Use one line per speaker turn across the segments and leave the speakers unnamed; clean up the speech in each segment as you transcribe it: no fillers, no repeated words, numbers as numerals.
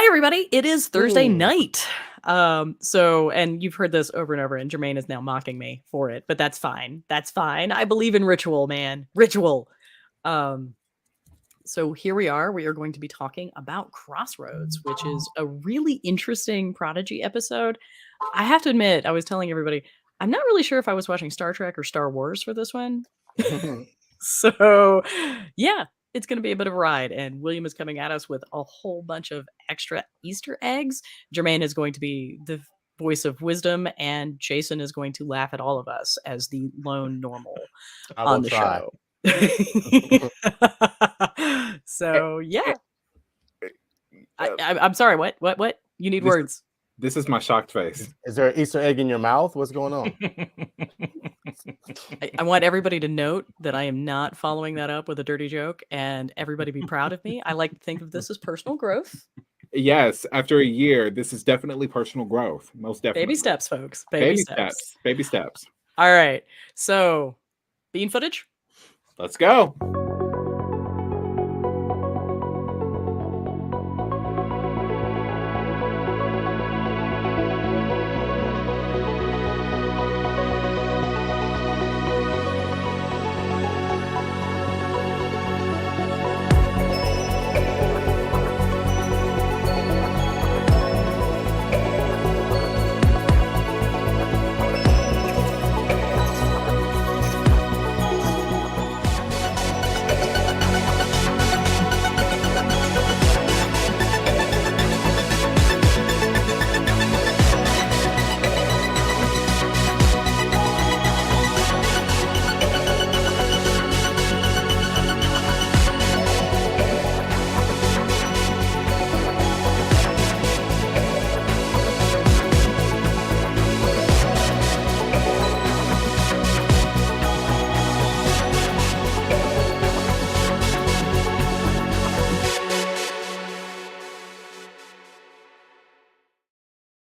everybody. It is Thursday
Ooh.
night. And you've heard this over and over, and Jermaine is now mocking me for it, but that's fine. That's fine. I believe in ritual, man. Ritual. So here we are. We are going to be talking about Crossroads, which is a really interesting Prodigy episode. I have to admit, I was telling everybody, I'm not really sure if I was watching Star Trek or Star Wars for this one. So, yeah, it's going to be a bit of a ride. And William is coming at us with a whole bunch of extra Easter eggs. Jermaine is going to be the voice of wisdom, and Jason is going to laugh at all of us as the lone normal on the show. So, yeah. I'm sorry. What? You need words.
This is my shocked face.
Is there an Easter egg in your mouth? What's going on?
I want everybody to note that I am not following that up with a dirty joke, and everybody be proud of me. I like to think of this as personal growth.
Yes, after a year, this is definitely personal growth. Most definitely.
Baby steps, folks.
Baby steps. Baby steps.
All right. So, bean footage?
Let's go.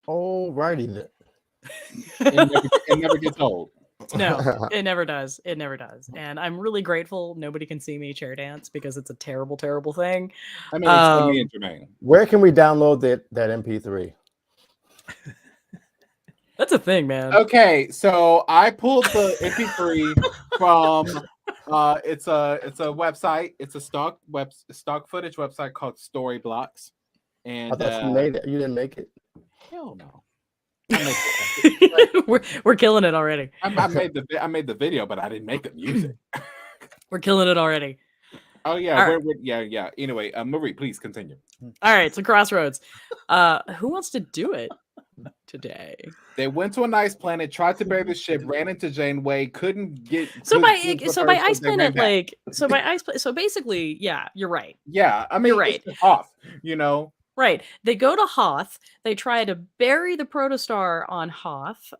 Alrighty then.
It never gets old.
No, it never does. It never does. And I'm really grateful nobody can see me chair dance because it's a terrible, terrible thing.
I mean, it's me and Jermaine.
Where can we download that MP3?
That's a thing, man.
Okay, so I pulled the MP3 from it's a website. It's a stock footage website called Storyblocks. And
I thought you made it. You didn't make it.
Hell no.
We're killing it already.
I made the video, but I didn't make the music.
We're killing it already.
Oh yeah, yeah. Anyway, Marie, please continue.
All right, so Crossroads. Who wants to do it today?
They went to a nice planet, tried to bury the ship, ran into Janeway, couldn't get.
So basically, yeah, you're right.
Yeah, I mean,
you're right.
It's off, you know.
Right. They go to Hoth. They try to bury the Protostar on Hoth.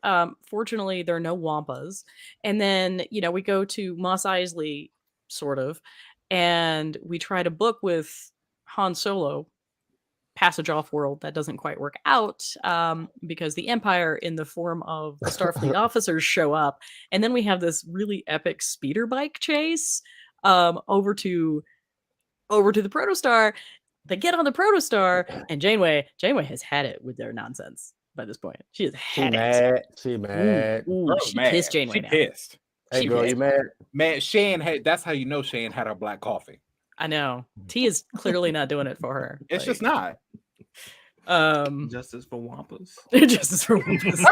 Fortunately, there are no Wampas. And then, we go to Mos Eisley, sort of, and we try to book with Han Solo, passage off world. That doesn't quite work out because the Empire in the form of the Starfleet officers show up. And then we have this really epic speeder bike chase over to the Protostar. They get on the Protostar, and Janeway has had it with their nonsense by this point. She has had it.
She mad.
Ooh, she pissed Janeway.
She pissed.
Hey, girl, you mad?
Man, Shane had. That's how you know Shane had her black coffee.
I know. Tea is clearly not doing it for her.
It's just not.
Justice for Wampas.
Justice for Wampas.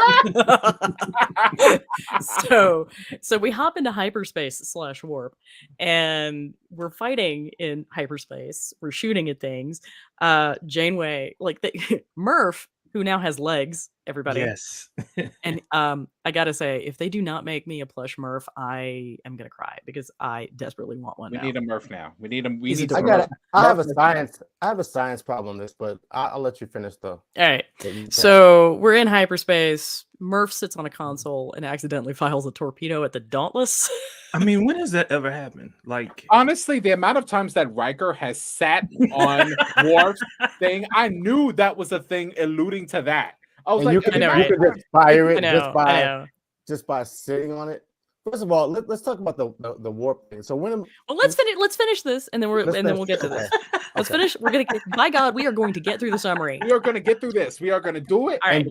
So we hop into hyperspace / warp, and we're fighting in hyperspace. We're shooting at things. Janeway, Murph, who now has legs, everybody.
Yes.
And I gotta say, if they do not make me a plush Murph, I am gonna cry because I desperately want one.
We need a Murph now. We need him.
I have a science problem on this, but I'll let you finish though.
All right. So we're in hyperspace. Murph sits on a console and accidentally files a torpedo at the Dauntless.
I mean, when has that ever happened? Like,
honestly, the amount of times that Riker has sat on Worf's thing, I knew that was a thing alluding to that. I was
and
like,
you could just fire it just by sitting on it First of all, let's talk about the warp thing. So
Well, let's finish this, and then we'll get to this. Let's finish. We're gonna get, by God, we are going to get through the summary.
We are going to get through this. We are going to do it.
All right.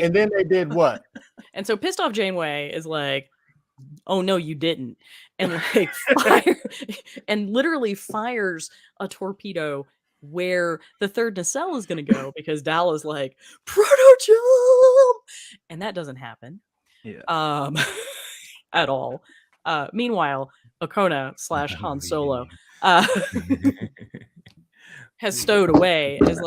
And then they did what?
And so pissed off Janeway is like, "Oh no, you didn't," and and literally fires a torpedo where the third nacelle is going to go because Dal is like, "Proto-jump," and that doesn't happen.
Yeah.
At all. Meanwhile, Okona / Han Solo has stowed away, and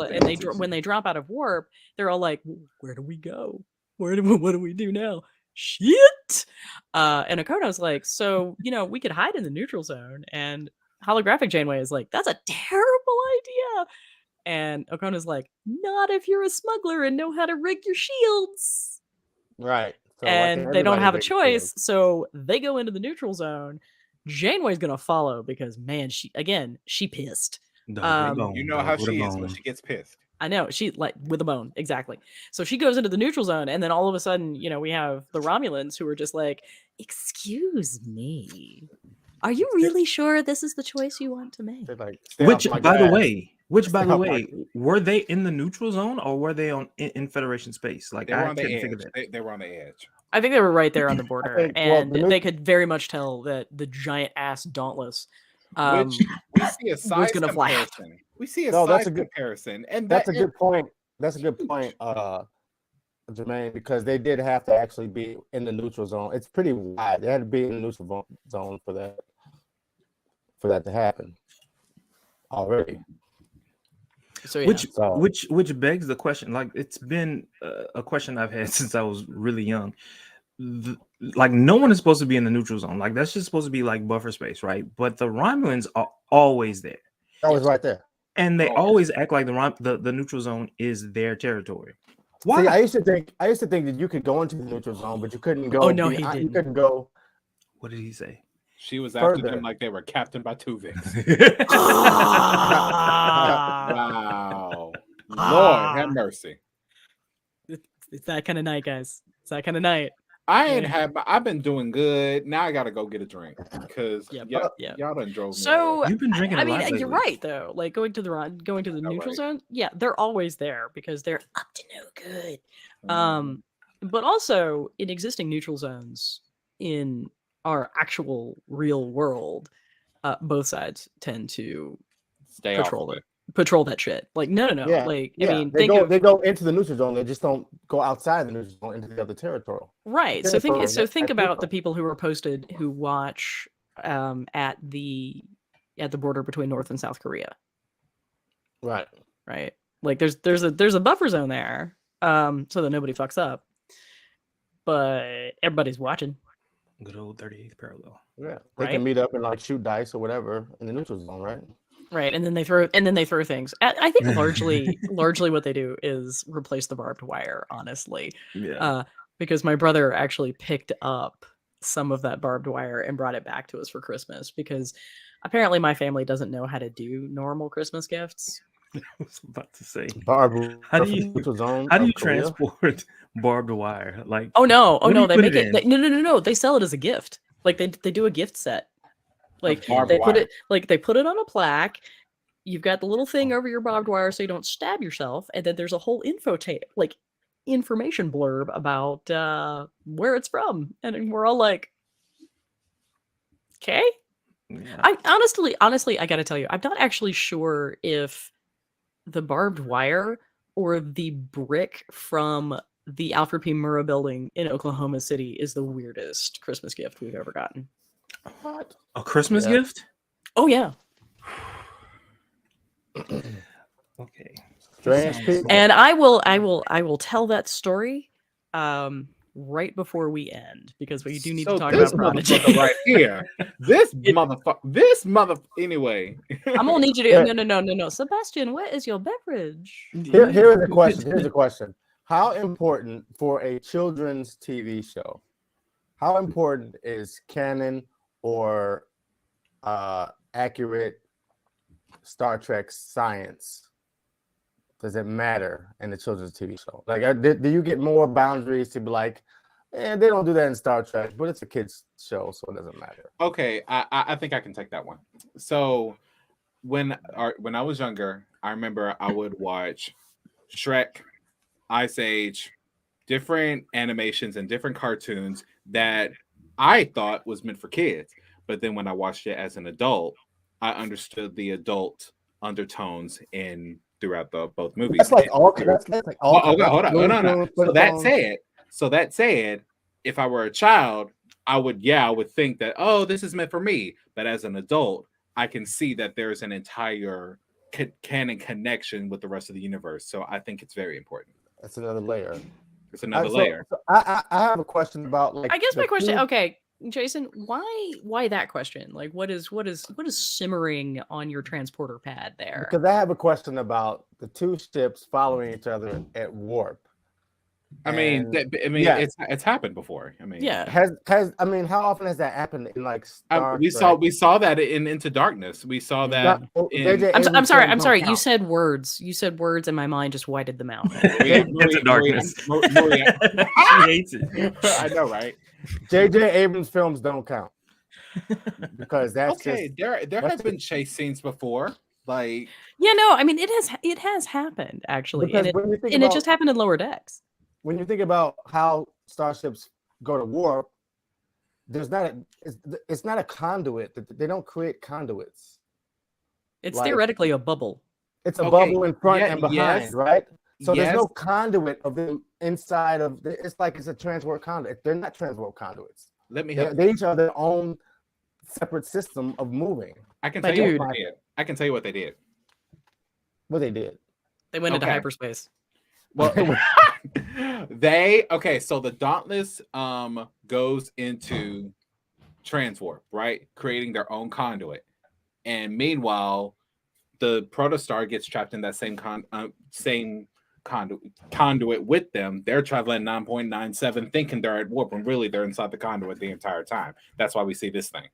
when they drop out of warp, they're all like, "Where do we go? What do we do now? Shit!" And Okono's like, "So we could hide in the neutral zone." And holographic Janeway is like, "That's a terrible idea." And Okono's like, "Not if you're a smuggler and know how to rig your shields."
Right. So
And they don't have a choice, so they go into the neutral zone. Janeway's gonna follow because, man, she pissed.
You know how she is when she gets pissed.
I know, she like with a bone, exactly. So she goes into the neutral zone, and then all of a sudden, we have the Romulans who are just like, "Excuse me, are you really sure this is the choice you want to make?"
Which, by the way, were they in the neutral zone or were they in Federation space? Like, I couldn't figure that.
They were on the edge.
I think they were right there on the border, they could very much tell that the giant ass Dauntless,
which we see a size comparison. We see a size comparison, and
that's a good point. That's a good point, Jermaine, because they did have to actually be in the neutral zone. It's pretty wide. They had to be in the neutral zone for that to happen already.
So, yeah.
Which begs the question. Like, it's been a question I've had since I was really young. Like, no one is supposed to be in the neutral zone. Like, that's just supposed to be like buffer space, right? But the Romulans are always there.
Always right there.
And they always act like the neutral zone is their territory. Why?
See, I used to think that you could go into the neutral zone, but you couldn't go.
Oh no, he didn't.
You couldn't go.
What did he say?
She was after them like they were captained by Tuvix. Wow. Lord have mercy.
It's that kind of night, guys. It's that kind of night.
I've been doing good. Now I gotta go get a drink because y'all done drove me.
So
you've been drinking.
I mean, you're right though. Like going to the neutral zone. Yeah, they're always there because they're up to no good. But also in existing neutral zones in our actual real world, both sides tend to
stay
patrol that shit. Like no.
Yeah,
like
yeah.
I mean,
they go into the neutral zone. They just don't go outside the neutral zone into the other territorial.
Right. So think about the people who were posted who watch at the border between North and South Korea.
Right.
Right. Like there's a buffer zone there, so that nobody fucks up. But everybody's watching.
Good old 38th parallel.
Yeah. They can meet up and like shoot dice or whatever in the neutral zone, right?
Right, and then they throw things. I think largely what they do is replace the barbed wire. Honestly, because my brother actually picked up some of that barbed wire and brought it back to us for Christmas because apparently my family doesn't know how to do normal Christmas gifts.
I was about to say,
how do you
transport barbed wire? Like,
no, they make it. No, they sell it as a gift. Like they do a gift set. Like they put it on a plaque. You've got the little thing over your barbed wire so you don't stab yourself, and then there's a whole information blurb about where it's from, and we're all like, okay. Yeah. I honestly, I gotta tell you, I'm not actually sure if the barbed wire or the brick from the Alfred P. Murrah building in Oklahoma City is the weirdest Christmas gift we've ever gotten.
What?
A Christmas gift?
Oh yeah.
Okay.
And I will tell that story right before we end because we do need to talk about Prodigy
right here. This motherfucker. Anyway,
I'm gonna need you to no. Sebastian, what is your beverage?
Here's a question. Here's a question. How important for a children's TV show? How important is canon or accurate Star Trek science? Does it matter in the children's TV show? Like, do you get more boundaries to be like, And they don't do that in Star Trek, but it's a kids show, so it doesn't matter.
Okay, I think I can take that one. So when I was younger, I remember I would watch Shrek, Ice Age, different animations and different cartoons that I thought was meant for kids. But then when I watched it as an adult, I understood the adult undertones in throughout both movies.
That's like all. That's like all.
Okay, hold on. No. So that said, if I were a child, I would think that, oh, this is meant for me. But as an adult, I can see that there's an entire canon connection with the rest of the universe. So I think it's very important.
That's another layer.
It's another layer.
So I have a question about like.
I guess my question. Okay, Jason, why that question? Like, what is simmering on your transporter pad there?
Because I have a question about the two ships following each other at warp.
It's happened before. I mean,
yeah.
Has how often has that happened in like Star
we saw that in Into Darkness. We saw that.
I'm sorry. You said words. And my mind just whited them out.
Into Darkness.
She hates it. I know, right?
J.J. Abrams films don't count because that's
okay. There have been chase scenes before. Like,
yeah, no, I mean it has happened actually, and it just happened in Lower Decks.
When you think about how starships go to warp, it's not a conduit. They don't create conduits.
It's theoretically a bubble.
It's a bubble in front and behind, right? So there's no conduit of them inside of. It's like it's a transwarp conduit. They're not transwarp conduits.
Let me help.
They each have their own separate system of moving.
I can tell you what they did. I can tell you what they did.
What they did?
They went into hyperspace.
Well, so the Dauntless goes into transwarp, right? Creating their own conduit. And meanwhile, the Protostar gets trapped in that same conduit with them. They're traveling 9.97, thinking they're at warp, when really they're inside the conduit the entire time. That's why we see this thing.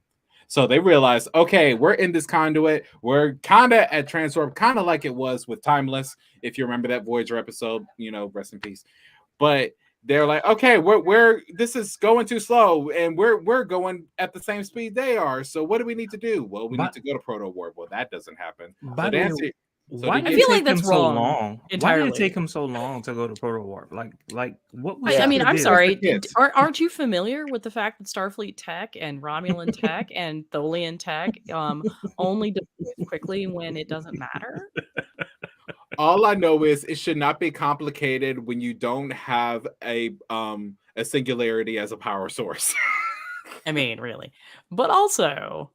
So they realize, okay, we're in this conduit. We're kind of at transwarp, kind of like it was with Timeless. If you remember that Voyager episode, rest in peace. But they're like, okay, we're this is going too slow, and we're going at the same speed they are. So what do we need to do? Well, we need to go to proto warp. Well, that doesn't happen.
Why did
I feel like that's wrong. Entirely.
Why did it take him so long to go to proto warp? Like what was
I'm sorry. Aren't you familiar with the fact that Starfleet tech and Romulan tech and Tholian tech only deploy quickly when it doesn't matter?
All I know is it should not be complicated when you don't have a singularity as a power source.
I mean, really. But also,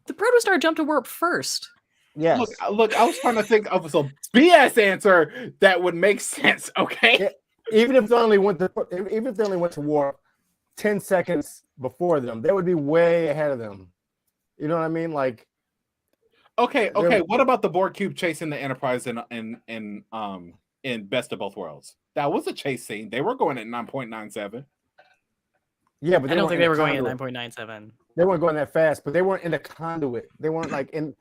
the Protostar jumped to warp first.
Yes.
Look, I was trying to think of a BS answer that would make sense. Okay.
Yeah, even if they only went to warp 10 seconds before them, they would be way ahead of them. You know what I mean? Like,
okay. What about the Borg cube chasing the Enterprise in Best of Both Worlds? That was a chase scene. They were going at 9.97.
Yeah, but
I don't think they were going at 9.97.
They weren't going that fast, but they weren't in the conduit. They weren't like in.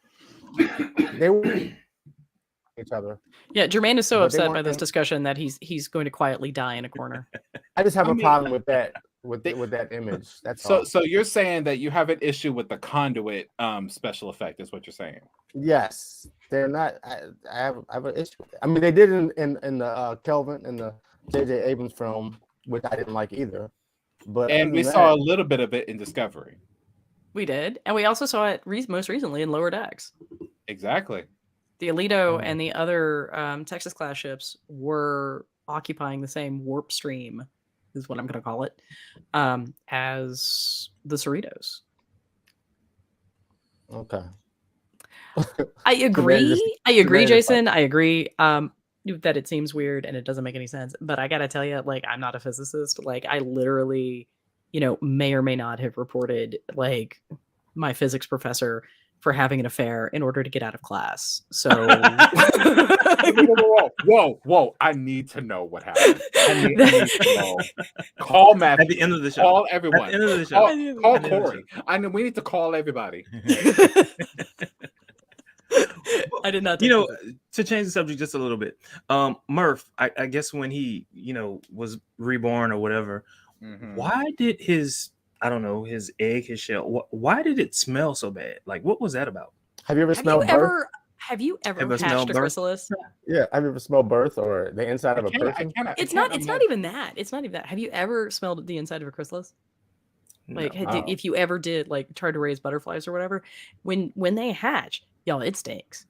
They were each other.
Yeah, Jermaine is so upset by this discussion that he's going to quietly die in a corner.
I just have a problem with that. With that image. That's all.
So you're saying that you have an issue with the conduit special effect, is what you're saying?
Yes, they're not. I have an issue with that. I mean, they did in the Kelvin and the J.J. Abrams film, which I didn't like either. But
we saw a little bit of it in Discovery.
We did, and we also saw it most recently in Lower Decks.
Exactly.
The Alito and the other Texas class ships were occupying the same warp stream, is what I'm going to call it, as the Cerritos.
Okay.
I agree, Jason. I agree that it seems weird and it doesn't make any sense. But I got to tell you, like, I'm not a physicist. Like, I literally, may or may not have reported, like, my physics professor for having an affair in order to get out of class. So
whoa, I need to know what happened. I need to know. Call Matt
at the end of the show.
Call everyone.
At the end of the show.
Call Corey. I know we need to call everybody.
I did not.
to change the subject just a little bit, Murph, I guess when he, was reborn or whatever, why did his, I don't know, his egg, his shell, why did it smell so bad? Like, what was that about?
Have you ever smelled birth?
Have you ever
Ever smelled
hatched a
birth?
chrysalis?
Yeah. Have you ever smelled birth or the inside of a person?
It's not even that. It's not even that. Have you ever smelled the inside of a chrysalis? Like,
No.
if you ever did, like, try to raise butterflies or whatever, when they hatch, y'all, it stinks.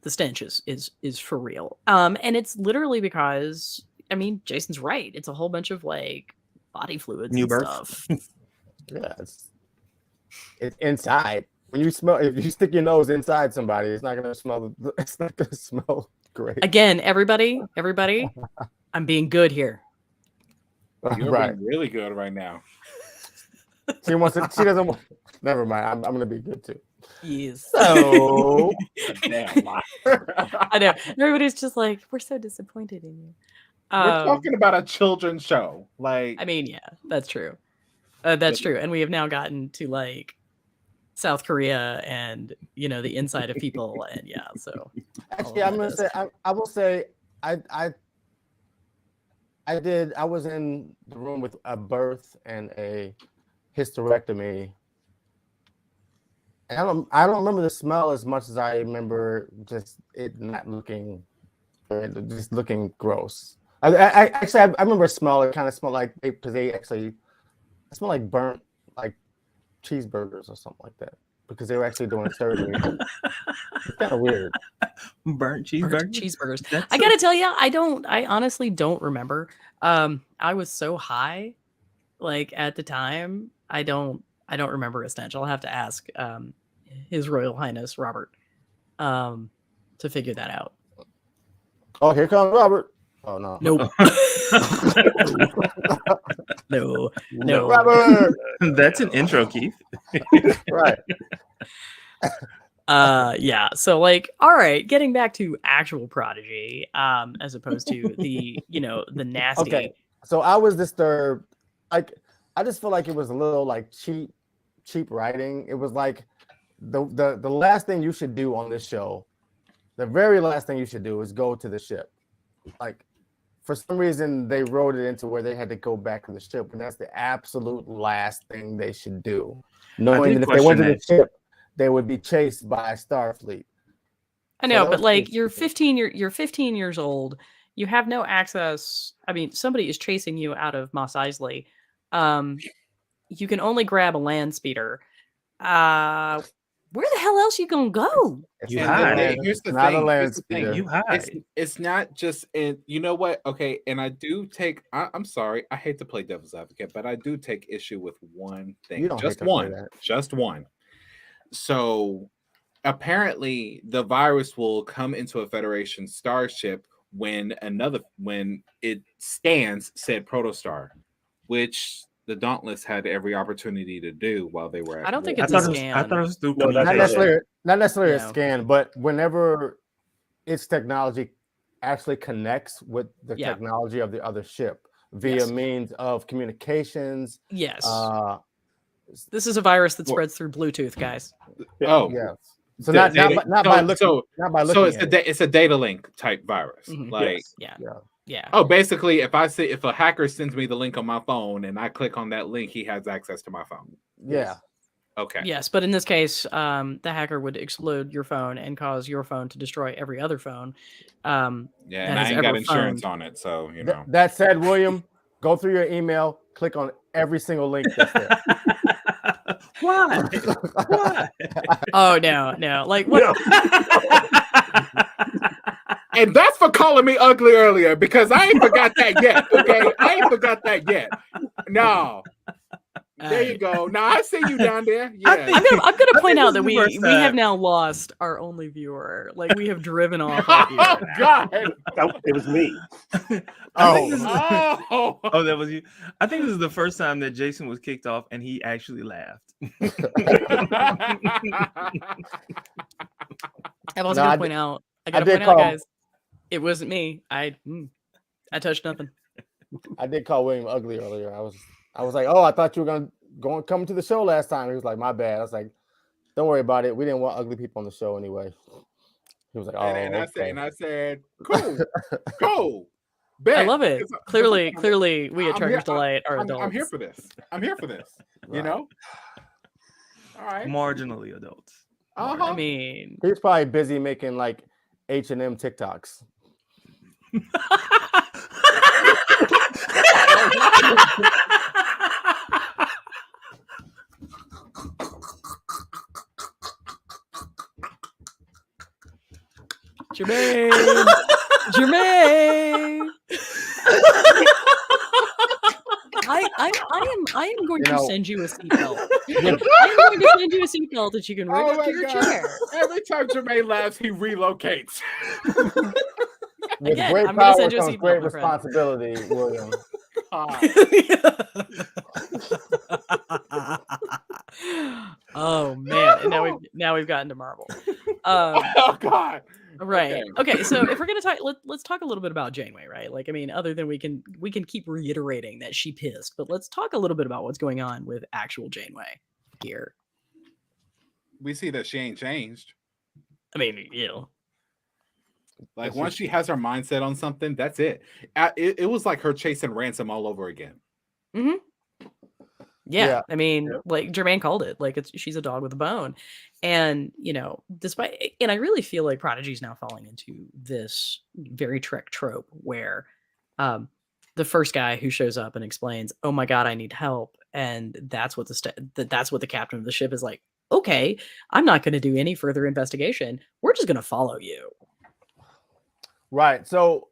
The stench is for real. And it's literally because, I mean, Jason's right. It's a whole bunch of like body fluids
New
and
birth.
stuff.
Yeah, it's inside. When you smell, if you stick your nose inside somebody, it's not gonna smell. It's not gonna smell great.
Again, everybody, I'm being good here.
You're
Right.
being really good right now.
She wants to. She doesn't want. Never mind. I'm gonna be good too.
Yes.
So
Damn liar.
I know. Everybody's just like, we're so disappointed in you.
We're talking about a children's show. Like,
I mean, yeah, that's true. That's true. And we have now gotten to like South Korea and the inside of people, and yeah. So
actually, I'm gonna say. I will say. I was in the room with a birth and a hysterectomy. And I don't remember the smell as much as I remember just it not looking, just looking gross. I remember a smell. It kind of smelled like they actually smell like burnt like cheeseburgers or something like that because they were actually doing surgery. It's kind of weird.
Burnt cheeseburgers.
I gotta tell you, I honestly don't remember. I was so high, like at the time. I don't remember a stench. I'll have to ask His Royal Highness Robert to figure that out.
Oh, here comes Robert. Oh no.
Nope. No.
Robert.
That's an intro, Keith.
Right.
Yeah. So like, all right, getting back to actual Prodigy, as opposed to the the nasty.
Okay. So I was disturbed. Like I just feel like it was a little like cheap writing. It was like the last thing you should do on this show, the very last thing you should do is go to the ship. Like for some reason they wrote it into where they had to go back to the ship, and that's the absolute last thing they should do. Knowing that if they went to the ship, they would be chased by Starfleet.
I know, but like you're 15 years old. You have no access. I mean, somebody is chasing you out of Mos Eisley. You can only grab a land speeder. Where the hell else you gonna go?
You hide.
Here's the
not
thing.
a land speeder.
You hide.
It's not just in. You know what? Okay, and I do take. I'm sorry. I hate to play devil's advocate, but I do take issue with one thing.
You don't
Just
hate to play
one.
that.
Just one. So apparently, the virus will come into a Federation starship when it scans said Protostar, which the Dauntless had every opportunity to do while they were at
I don't think
war.
it's a scan.
I thought it was through
No, that's
Not necessarily a
No.
scan, but whenever its technology actually connects with the
Yeah.
technology of the other ship via
Yes.
means of communications.
Yes.
This
This is a virus that spreads through Bluetooth, guys.
Oh,
yeah. So
The
not
data-
by looking.
so
Not by looking.
it's it's a data link type virus.
Mhm.
Like,
Yeah.
Yeah.
Yeah.
oh, basically, if a hacker sends me the link on my phone and I click on that link, he has access to my phone.
Yeah.
Okay.
Yes, but in this case, the hacker would explode your phone and cause your phone to destroy every other phone.
Yeah,
that
and I
has
ain't got
ever
insurance
found.
on it, so you
Th-
know.
that said, William, go through your email, click on every single link that's there.
Why? Why?
Oh no! Like what?
And that's for calling me ugly earlier because I ain't forgot that yet. Okay, I ain't forgot that yet. No. There you go. Now I see you down there. Yeah.
I'm gonna point
think
out
this
that
is the first
we have
time.
now lost our only viewer. Like we have driven off our viewer.
Oh God.
It was me.
I think this is-
Oh.
Oh, that was you. I think this is the first time that Jason was kicked off and he actually laughed.
I was
No,
gonna
I
point out. I
I
gotta
did
point out,
call-
guys. It wasn't me. I touched nothing.
I did call William ugly earlier. I was like, oh, I thought you were gonna come to the show last time. He was like, my bad. I was like, don't worry about it. We didn't want ugly people on the show anyway. He was like,
And
"Oh,
I said,
okay."
and I said, cool, cool. Bet.
I love it.
'Cause I'm-
Clearly, we at
I'm here.
Truckers Delight are
I'm here
adults.
for this. I'm here for this. You
Right.
know. All right.
Marginally adults.
Uh-huh.
I mean,
He's probably busy making like H&M TikToks.
Jermaine. I am going
You
to
know-
send you a seatbelt. I am going to send you a seatbelt that you can rig
Oh
up
my
to your
God.
chair.
Every time Jermaine laughs, he relocates.
With
Again,
great
I'm gonna
power
send you a
comes
seatbelt,
great
my friend.
responsibility, William.
Oh man! And now we've gotten to Marvel.
Oh God.
Right. Okay. So if we're gonna talk, let's talk a little bit about Janeway, right? Like, I mean, other than we can keep reiterating that she pissed, but let's talk a little bit about what's going on with actual Janeway here.
We see that she ain't changed.
I mean, you know,
Like once she has her mindset on something, that's it. It was like her chasing Ransom all over again.
yeah. I mean, like Jermaine called it, like she's a dog with a bone, and you know, and I really feel like Prodigy's now falling into this very Trek trope where, the first guy who shows up and explains, "Oh my God, I need help," and that's what that's what the captain of the ship is like. Okay, I'm not going to do any further investigation. We're just going to follow you.
Right. So,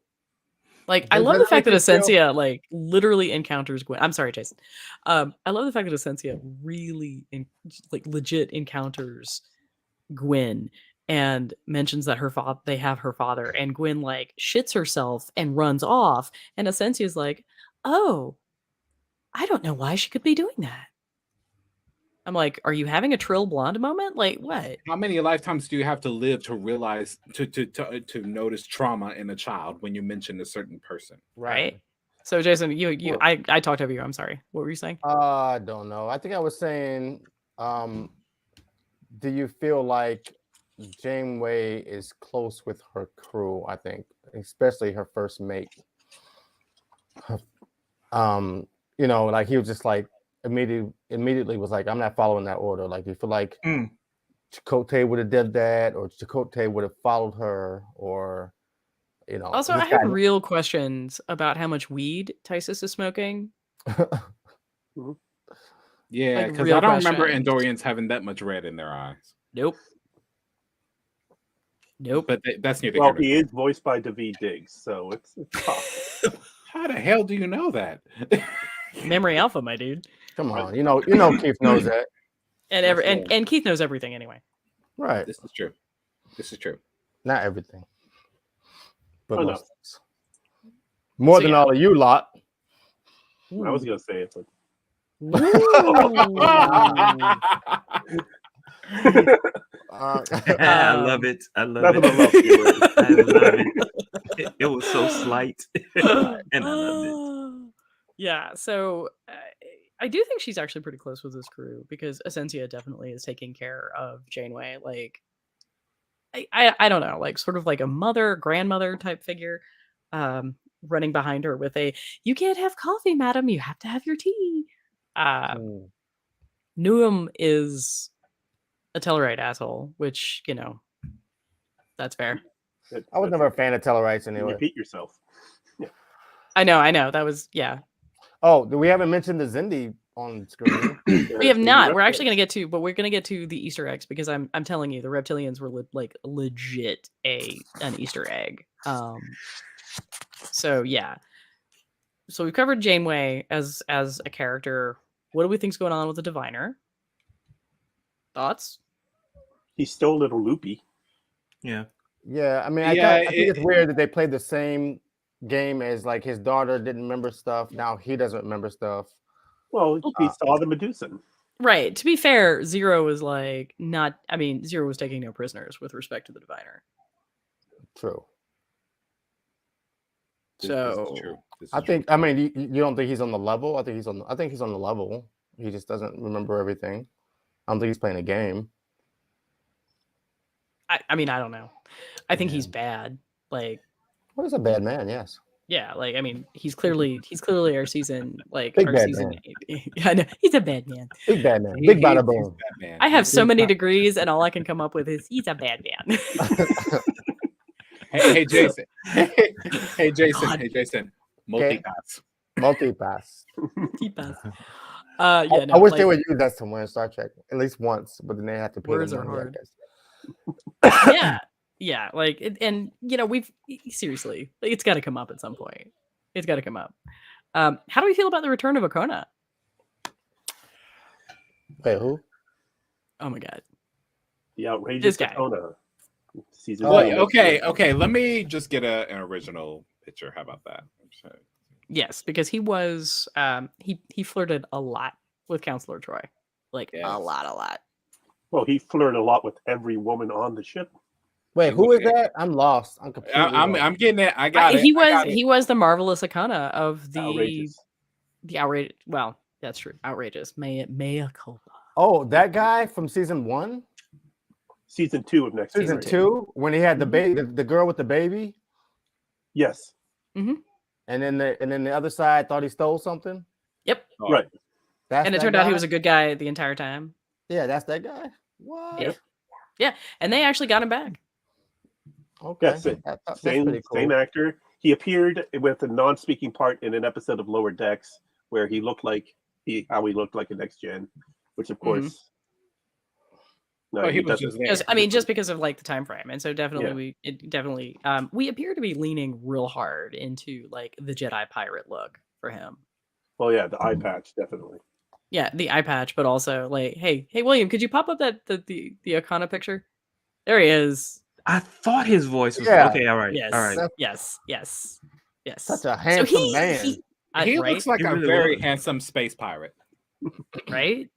like, I love the fact that Essentia like literally encounters Gwen. I'm sorry, Jason. I love the fact that Essentia really like legit encounters Gwen and mentions that they have her father, and Gwen like shits herself and runs off, and Essentia's like, "Oh, I don't know why she could be doing that." I'm like, "Are you having a Trill Blonde moment? Like, what?"
How many lifetimes do you have to live to realize to notice trauma in a child when you mention a certain person?
Right. So Jason,
Well-
I talked over you. I'm sorry. What were you saying?
I don't know. I think I was saying, do you feel like Janeway is close with her crew? I think, especially her first mate. You know, like he was just like immediately was like, I'm not following that order. Like you feel like Chakotay would have did that, or Chakotay would have followed her, or you know.
Also, I have real questions about how much weed Tysus is smoking.
Yeah,
Like,
because
real
I don't remember
questions.
Andorians having that much red in their eyes.
Nope.
But that's neither
Well,
here nor
he
there.
is voiced by David Diggs, so it's possible.
How the hell do you know that?
Memory Alpha, my dude.
Come on, you know Keith knows that.
And Keith knows everything anyway.
Right.
This is true. This is true.
Not everything. But
Oh, no.
most things. More
So,
than
yeah.
all of you lot.
I was gonna say it, but
I love it. I love
nothing but love.
it. I love it. It was so slight, and I loved it.
Yeah, so I do think she's actually pretty close with this crew because Essentia definitely is taking care of Janeway. Like, I don't know, like sort of like a mother, grandmother type figure, running behind her with "You can't have coffee, madam. You have to have your tea." Newham is a Tellarite asshole, which, you know, that's fair.
I was never a fan of Tellarites anyway.
Repeat yourself.
I know. That was, yeah.
Oh, we haven't mentioned the Zindi on screen.
We have not. We're actually going to get to, but we're going to get to the Easter eggs because I'm telling you, the reptilians were like legit an Easter egg. So yeah. So we covered Janeway as a character. What do we think's going on with the Diviner? Thoughts?
He's still a little loopy.
Yeah.
Yeah, I mean,
Yeah,
I think it's weird that they played the same game as like his daughter didn't remember stuff. Now he doesn't remember stuff.
Well, he saw the Medusan.
Right. To be fair, Zero was like not. I mean, Zero was taking no prisoners with respect to the Diviner.
True.
This
So
is true. This is
I
true.
think. I mean, you don't think he's on the level? I think he's on the level. He just doesn't remember everything. I don't think he's playing a game.
I mean, I don't know. I think he's
Yeah.
bad. Like,
Well, he's a bad man, yes.
yeah, like I mean, he's clearly our season, like
Big
our
bad
season
man.
8. I know he's a bad man.
Big bad man.
He-
Big
he's
bada boom.
Batman.
I have
He's
so many
Batman.
degrees, and all I can come up with is he's a bad man.
Hey, Jason. Hey, Jason.
God.
Hey, Jason.
Okay.
Multipass.
Multi-pass.
T-pass.
I
No,
wish
like,
they would use that somewhere in Star Trek at least once, but then they have to pay
Words
the
are
money, I
hard.
guess.
yeah, like, and we've seriously, like, it's got to come up at some point. It's got to come up. How do we feel about the return of Okona?
Wait, who?
Oh my god,
The outrageous
This guy.
Dakota. Season
Oh,
Wait,
two.
okay. Let me just get an original picture. How about that?
yes, because he was he flirted a lot with Counselor Troy, like
Yes.
a lot.
Well, he flirted a lot with every woman on the ship.
Wait, who is that? I'm lost. I'm completely lost.
I'm getting it. I got it.
He was the marvelous Okona of the
Outrageous.
outrageous. Well, that's true. Outrageous. Mea culpa.
Oh, that guy from season 1?
Season 2 of next
Season
season.
2? When he had the baby, the girl with the baby?
Yes.
And then the other side thought he stole something?
Yep.
Oh,
Right.
That's
And it
that
turned out he
guy?
was a good guy the entire time.
Yeah, that's that guy. What?
Yep. Yeah, and they actually got him back.
Okay.
Yes,
That's
same
pretty cool.
same actor. He appeared with a non-speaking part in an episode of Lower Decks where he looked like how he looked like a next gen, which of course. No,
Oh, he was
doesn't.
just there.
Because, I mean, just because of like the time frame, and so definitely
Yeah.
we appear to be leaning real hard into like the Jedi pirate look for him.
Well, yeah, the eye patch definitely.
Yeah, the eye patch, but also like, hey William, could you pop up the Okana picture? There he is.
I thought his voice was
Yeah.
okay. All right,
Yes.
all right.
Yes.
Such a handsome man.
He
right?
looks like
He
a
really
very
was.
handsome space pirate.
right.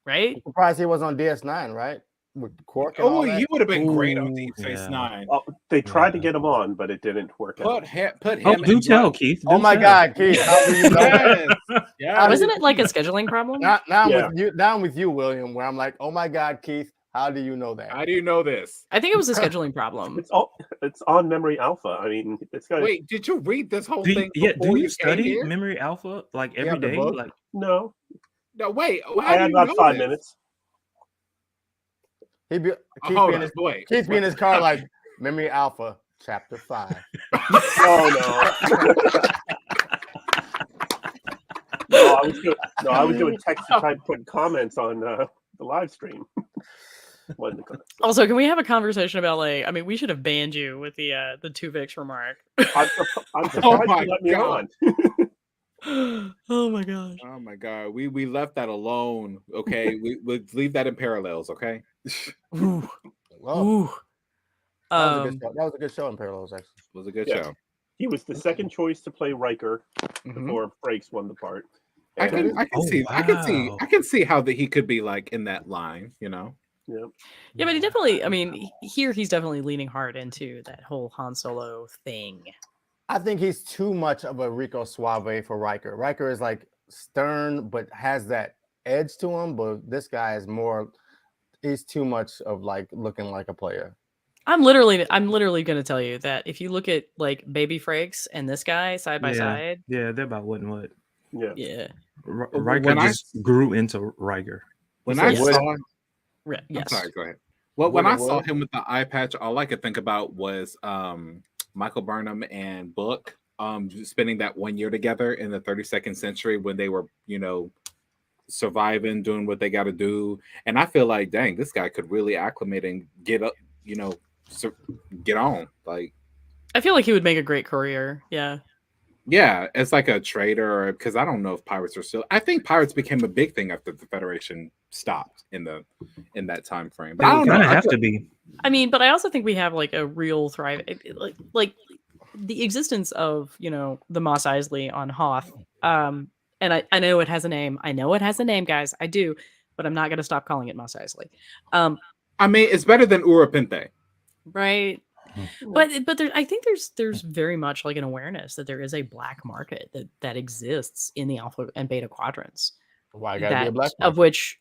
I'm surprised he was on DS9, right? With Quark and
Oh,
all that.
he would have been great on
Ooh,
Deep Space
yeah.
Nine.
Oh, they tried to
Yeah.
get him on, but it didn't work out.
Put him.
Oh, do
and
tell,
Ryan-
Keith.
Oh
do
my
tell.
God, Keith! How do you know that?
Yes. Yes.
Wasn't it like a scheduling problem?
Now
Yeah.
with you, now I'm with you, William. Where I'm like, oh my God, Keith, how do you know that?
How do you know this?
I think it was a scheduling problem.
It's on Memory Alpha. I mean, it's got
Wait, did you read this whole
Do you,
thing?
yeah,
before
do you
came
study
here?
Memory Alpha like
You
every
have the
day?
book?
Like,
no.
No, wait. How
I
do
had
you
about
know
5
this?
minutes.
He'd be Keith
Hold
be in
on,
his
wait.
Keith be in his car like Memory Alpha Chapter 5.
Oh no. No, I was doing text to try to put comments on the live stream. Wasn't the comments.
Also, can we have a conversation about like? I mean, we should have banned you with the Tuvix remark.
I'm surprised
my
you let me
God.
on.
Oh my gosh.
Oh my God, we left that alone. Okay, we leave that in parallels. Okay.
Ooh.
Well,
Ooh.
that was a good show. That was a good show in Parallels, actually.
Was a good
Yeah.
show.
He was the second choice to play Riker
Mhm.
before Frakes won the part.
I
And-
can
Oh,
see
wow.
I can see how he could be like in that line. You know.
yeah.
Yeah, but he definitely. I mean, here he's definitely leaning hard into that whole Han Solo thing.
I think he's too much of a Rico Suave for Riker. Riker is like stern, but has that edge to him. But this guy is more. He's too much of like looking like a player.
I'm literally going to tell you that if you look at like Baby Frakes and this guy side by
Yeah.
side,
yeah, they're about what and what.
Yeah.
yeah,
Riker
When I-
just grew into Riker.
When
said
I
Wood.
saw, I'm
yes.
sorry, go ahead. Well, when
Wood
I
and
saw
Wood.
him with the eye patch, all I could think about was Michael Burnham and Book spending that 1 year together in the 32nd century when they were, surviving, doing what they got to do. And I feel like, dang, this guy could really acclimate and get up, get on. Like,
I feel like he would make a great courier. Yeah.
yeah, it's like a trader, because I don't know if pirates are still. I think pirates became a big thing after the Federation stopped in that time frame. But I don't know.
Kind of
I
have
feel-
to be.
I mean, but I also think we have like a real like the existence of the Mos Eisley on Hoth. And I know it has a name. I know it has a name, guys. I do, but I'm not going to stop calling it Mos Eisley.
I mean, it's better than Urapinte.
Right. But I think there's very much like an awareness that there is a black market that exists in the alpha and beta quadrants.
Why gotta be a black
Of
person?
which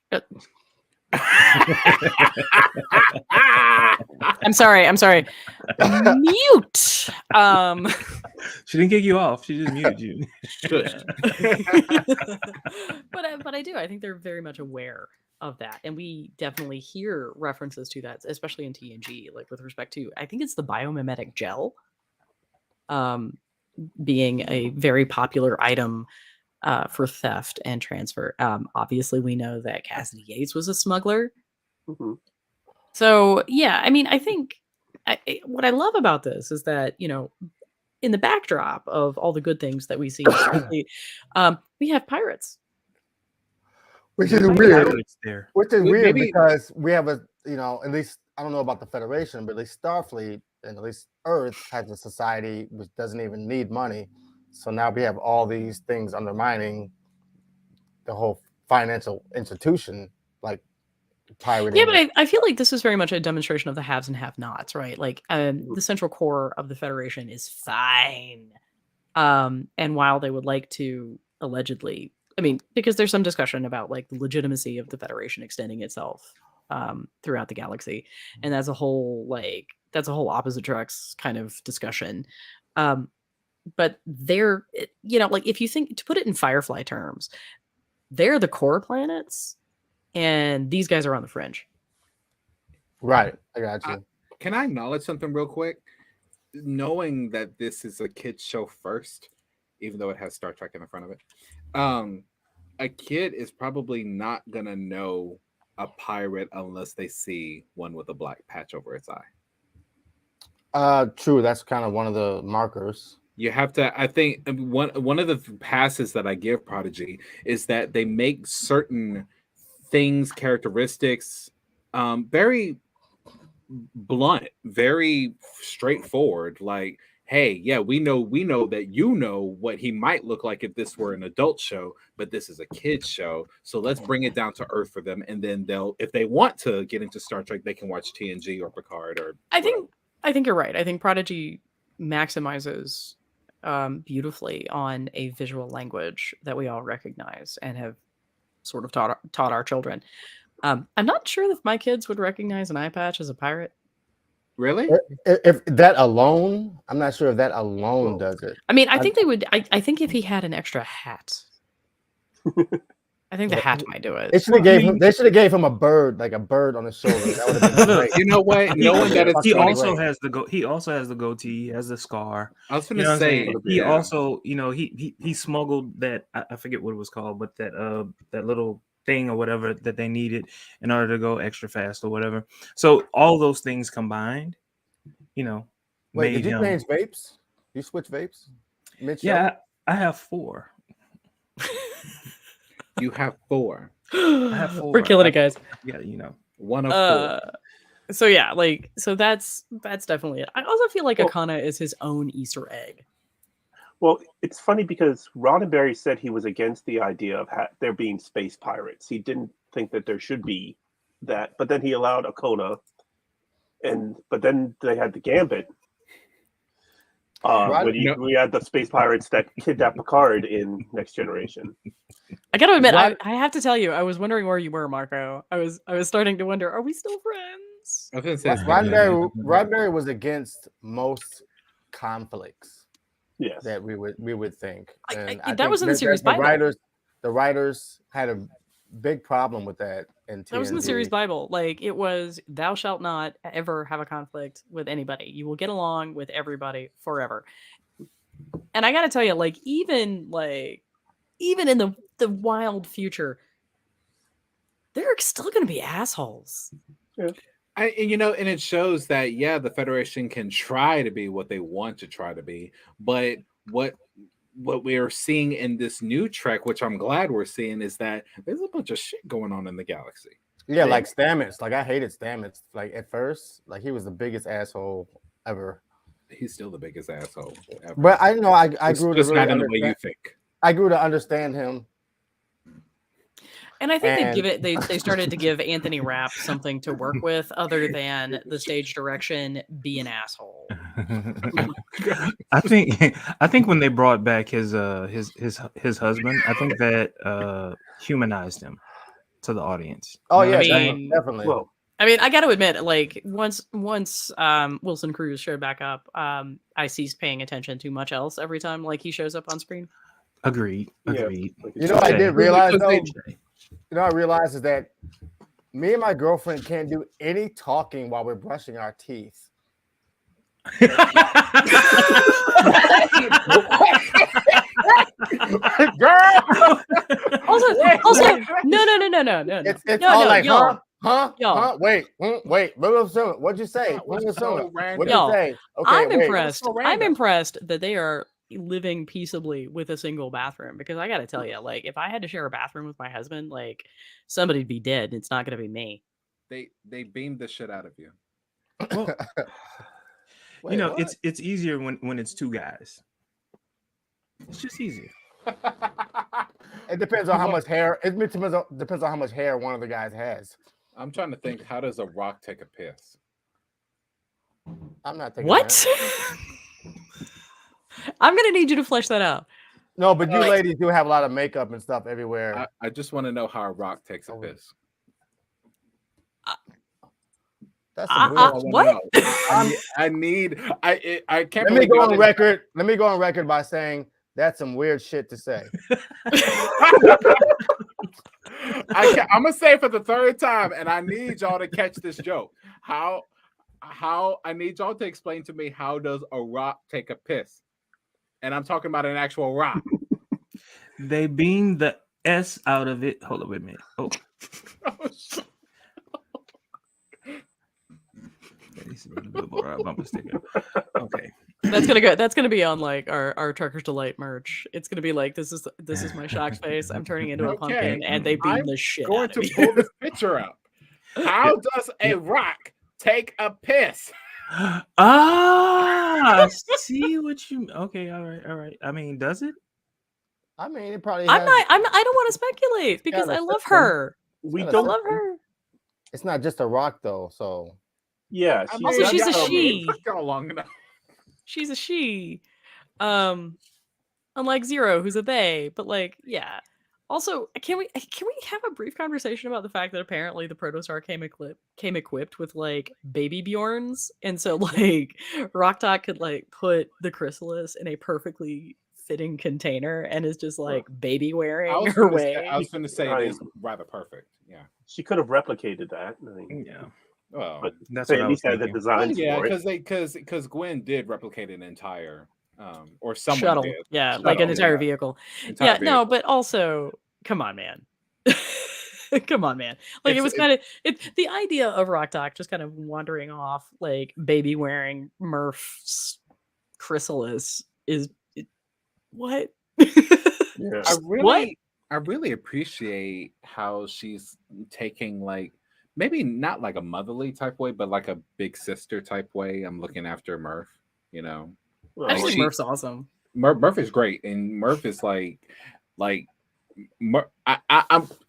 I'm sorry. Mute.
She didn't kick you off. She just muted you.
Shush.
but I do. I think they're very much aware of that, and we definitely hear references to that, especially in TNG. Like with respect to, I think it's the biomimetic gel, being a very popular item for theft and transfer. Obviously, we know that Cassidy Yates was a smuggler.
Mhm.
So yeah, I mean, I think what I love about this is that in the backdrop of all the good things that we see, we have pirates.
Which is
Like,
weird.
pirates there.
Which is weird
Maybe-
because we have at least I don't know about the Federation, but at least Starfleet and at least Earth has a society which doesn't even need money. So now we have all these things undermining the whole financial institution, like pirating.
Yeah, but I feel like this is very much a demonstration of the haves and have-nots, right? Like the central core of the Federation is fine. And while they would like to allegedly, I mean, because there's some discussion about like the legitimacy of the Federation extending itself throughout the galaxy, and that's a whole opposite tracks kind of discussion. But they're like if you think to put it in Firefly terms, they're the core planets, and these guys are on the fringe.
Right, I got you.
Can I acknowledge something real quick? Knowing that this is a kid's show first, even though it has Star Trek in the front of it, a kid is probably not gonna know a pirate unless they see one with a black patch over its eye.
True. That's kind of one of the markers.
You have to. I think one of the passes that I give Prodigy is that they make certain things, characteristics, very blunt, very straightforward. Like, hey, yeah, we know that what he might look like if this were an adult show, but this is a kid's show. So let's bring it down to earth for them, and then if they want to get into Star Trek, they can watch TNG or Picard or.
I think you're right. I think Prodigy maximizes beautifully on a visual language that we all recognize and have sort of taught our children. I'm not sure if my kids would recognize an eye patch as a pirate.
Really?
If that alone, I'm not sure if that alone does it.
I mean, I think they would. I think if he had an extra hat, I think the hat might do it.
They should have gave him a bird, like a bird on his shoulder. That would have been great.
You know what? Knowing that it's
He
funny-
also has the goatee, he has the scar.
I was
You
going
know
to
what I'm
say
saying? He also, he smuggled that, I forget what it was called, but that little thing or whatever that they needed in order to go extra fast or whatever. So all those things combined,
Wait,
made
did you
him.
change vapes? You switch vapes? Mid-show?
Yeah, I have 4.
you have 4.
I have 4.
We're killing it, guys.
Yeah,
One of 4.
So yeah, so that's definitely it. I also feel like Akana is his own Easter egg.
Well, it's funny because Roddenberry said he was against the idea of there being space pirates. He didn't think that there should be that, but then he allowed Akona, but then they had the Gambit. We had the space pirates that kidnapped Picard in Next Generation.
I gotta admit, I have to tell you, I was wondering where you were, Marco. I was starting to wonder, are we still friends?
I was going to say
Roddenberry was against most conflicts.
Yes,
that we would think. And I
that
think
was in the series Bible.
The writers had a big problem with that in TNG.
That was in the series Bible. Like it was, thou shalt not ever have a conflict with anybody. You will get along with everybody forever. And I got to tell you, even in the wild future, they're still going to be assholes.
Yeah.
And it shows that the Federation can try to be what they want to try to be, but what we are seeing in this new Trek, which I'm glad we're seeing, is that there's a bunch of shit going on in the galaxy.
Yeah, like Stamets. Like I hated Stamets. Like at first, like he was the biggest asshole ever.
He's still the biggest asshole ever.
But I know I grew to
just
really
not in the way you think.
I grew to understand him.
And I think they started to give Anthony Rapp something to work with other than the stage direction, be an asshole.
I think when they brought back his husband, I think that humanized him to the audience.
Oh
I
yeah,
mean,
definitely.
Well,
I mean, I got to admit, like once Wilson Cruz showed back up, I ceased paying attention to much else every time like he shows up on screen.
Agreed.
Yeah.
You know, I did realize though.
Because
You know, I realized is that me and my girlfriend can't do any talking while we're brushing our teeth.
Girl,
Also, no.
It's
No,
all
no,
like,
y'all.
huh?
Y'd
Wait. What'd you say?
What's
What'd
so
you
Y'all,
say? Okay,
I'm
wait.
impressed.
so
I'm
random?
impressed that they are living peaceably with a single bathroom because I got to tell you, like, if I had to share a bathroom with my husband, like, somebody'd be dead. It's not going to be me.
they beamed the shit out of you.
Well,
Wait,
you know,
what?
it's easier when it's two guys. It's just easier.
It depends on how much hair. It depends on how much hair one of the guys has.
I'm trying to think. How does a rock take a piss?
I'm not thinking
What?
that.
I'm going to need you to flesh that out.
No, but you ladies do have a lot of makeup and stuff everywhere.
I just want to know how a rock takes a piss.
That's some weird.
What?
I can't.
Let me go on record. Let me go on record by saying that's some weird shit to say.
I'm gonna say it for the third time, and I need y'all to catch this joke. How I need y'all to explain to me how does a rock take a piss? And I'm talking about an actual rock.
They beam the S out of it. Hold on, wait a minute. Oh. Okay.
That's gonna be on like our Trucker's Delight merch. It's gonna be like this is my shock face. I'm turning into a pumpkin, and they beam the shit
Going
out of
to pull this picture up. How does a rock take a piss?
I see what you. Okay, all right. I mean, does it?
I mean, it probably.
I don't want to speculate because I love her.
We
I
don't.
love her.
It's not just a rock though, so.
Yeah.
Also, she's a
Y'all
she.
took y'all long enough.
She's a she. Unlike Zero, who's a they. But like, yeah. Also, can we have a brief conversation about the fact that apparently the Protostar came equipped with like baby Bjorns, and so like Rocktalk could like put the chrysalis in a perfectly fitting container and is just like baby wearing her way.
I was going to say it is rather perfect. Yeah,
she could have replicated that. I mean,
Yeah.
well,
but
That's
they
what
at
I
least
was
had the
thinking.
designs
yeah,
for it.
because Gwen did replicate an entire, or someone
Shuttle.
did.
Yeah,
Shuttle,
like an entire
yeah.
vehicle.
Entire
Yeah,
vehicle.
no, but also, come on, man. Come on, man. Like it was kind of the idea of Rocktalk just kind of wandering off like baby wearing Murph's chrysalis is what?
Yeah.
I really appreciate how she's taking like maybe not like a motherly type way, but like a big sister type way. I'm looking after Murph, you know.
Well,
I just think
she-
Murph's awesome.
Murph is great, and Murph is like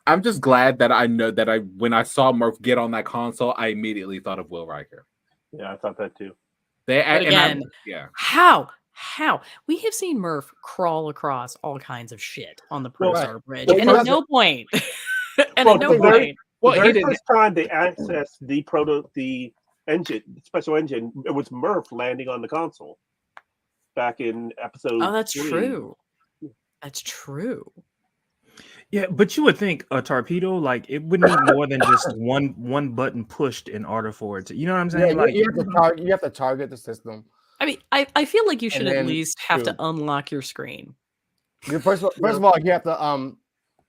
I'm just glad that I know that when I saw Murph get on that console, I immediately thought of Will Riker.
yeah, I thought that too.
But again,
yeah.
How we have seen Murph crawl across all kinds of shit on the Protostar Bridge,
Well,
and at no point,
Well, the very
Well,
first time they accessed the special engine, it was Murph landing on the console back in episode.
Oh, that's
3.
true. That's true.
Yeah, but you would think a torpedo, like it would need more than just one button pushed in order for it to, you know what I'm saying?
Yeah,
Like
you have to target the system.
I mean, I feel like you should at
then
least have to
shoot.
unlock your screen.
First of all, you have to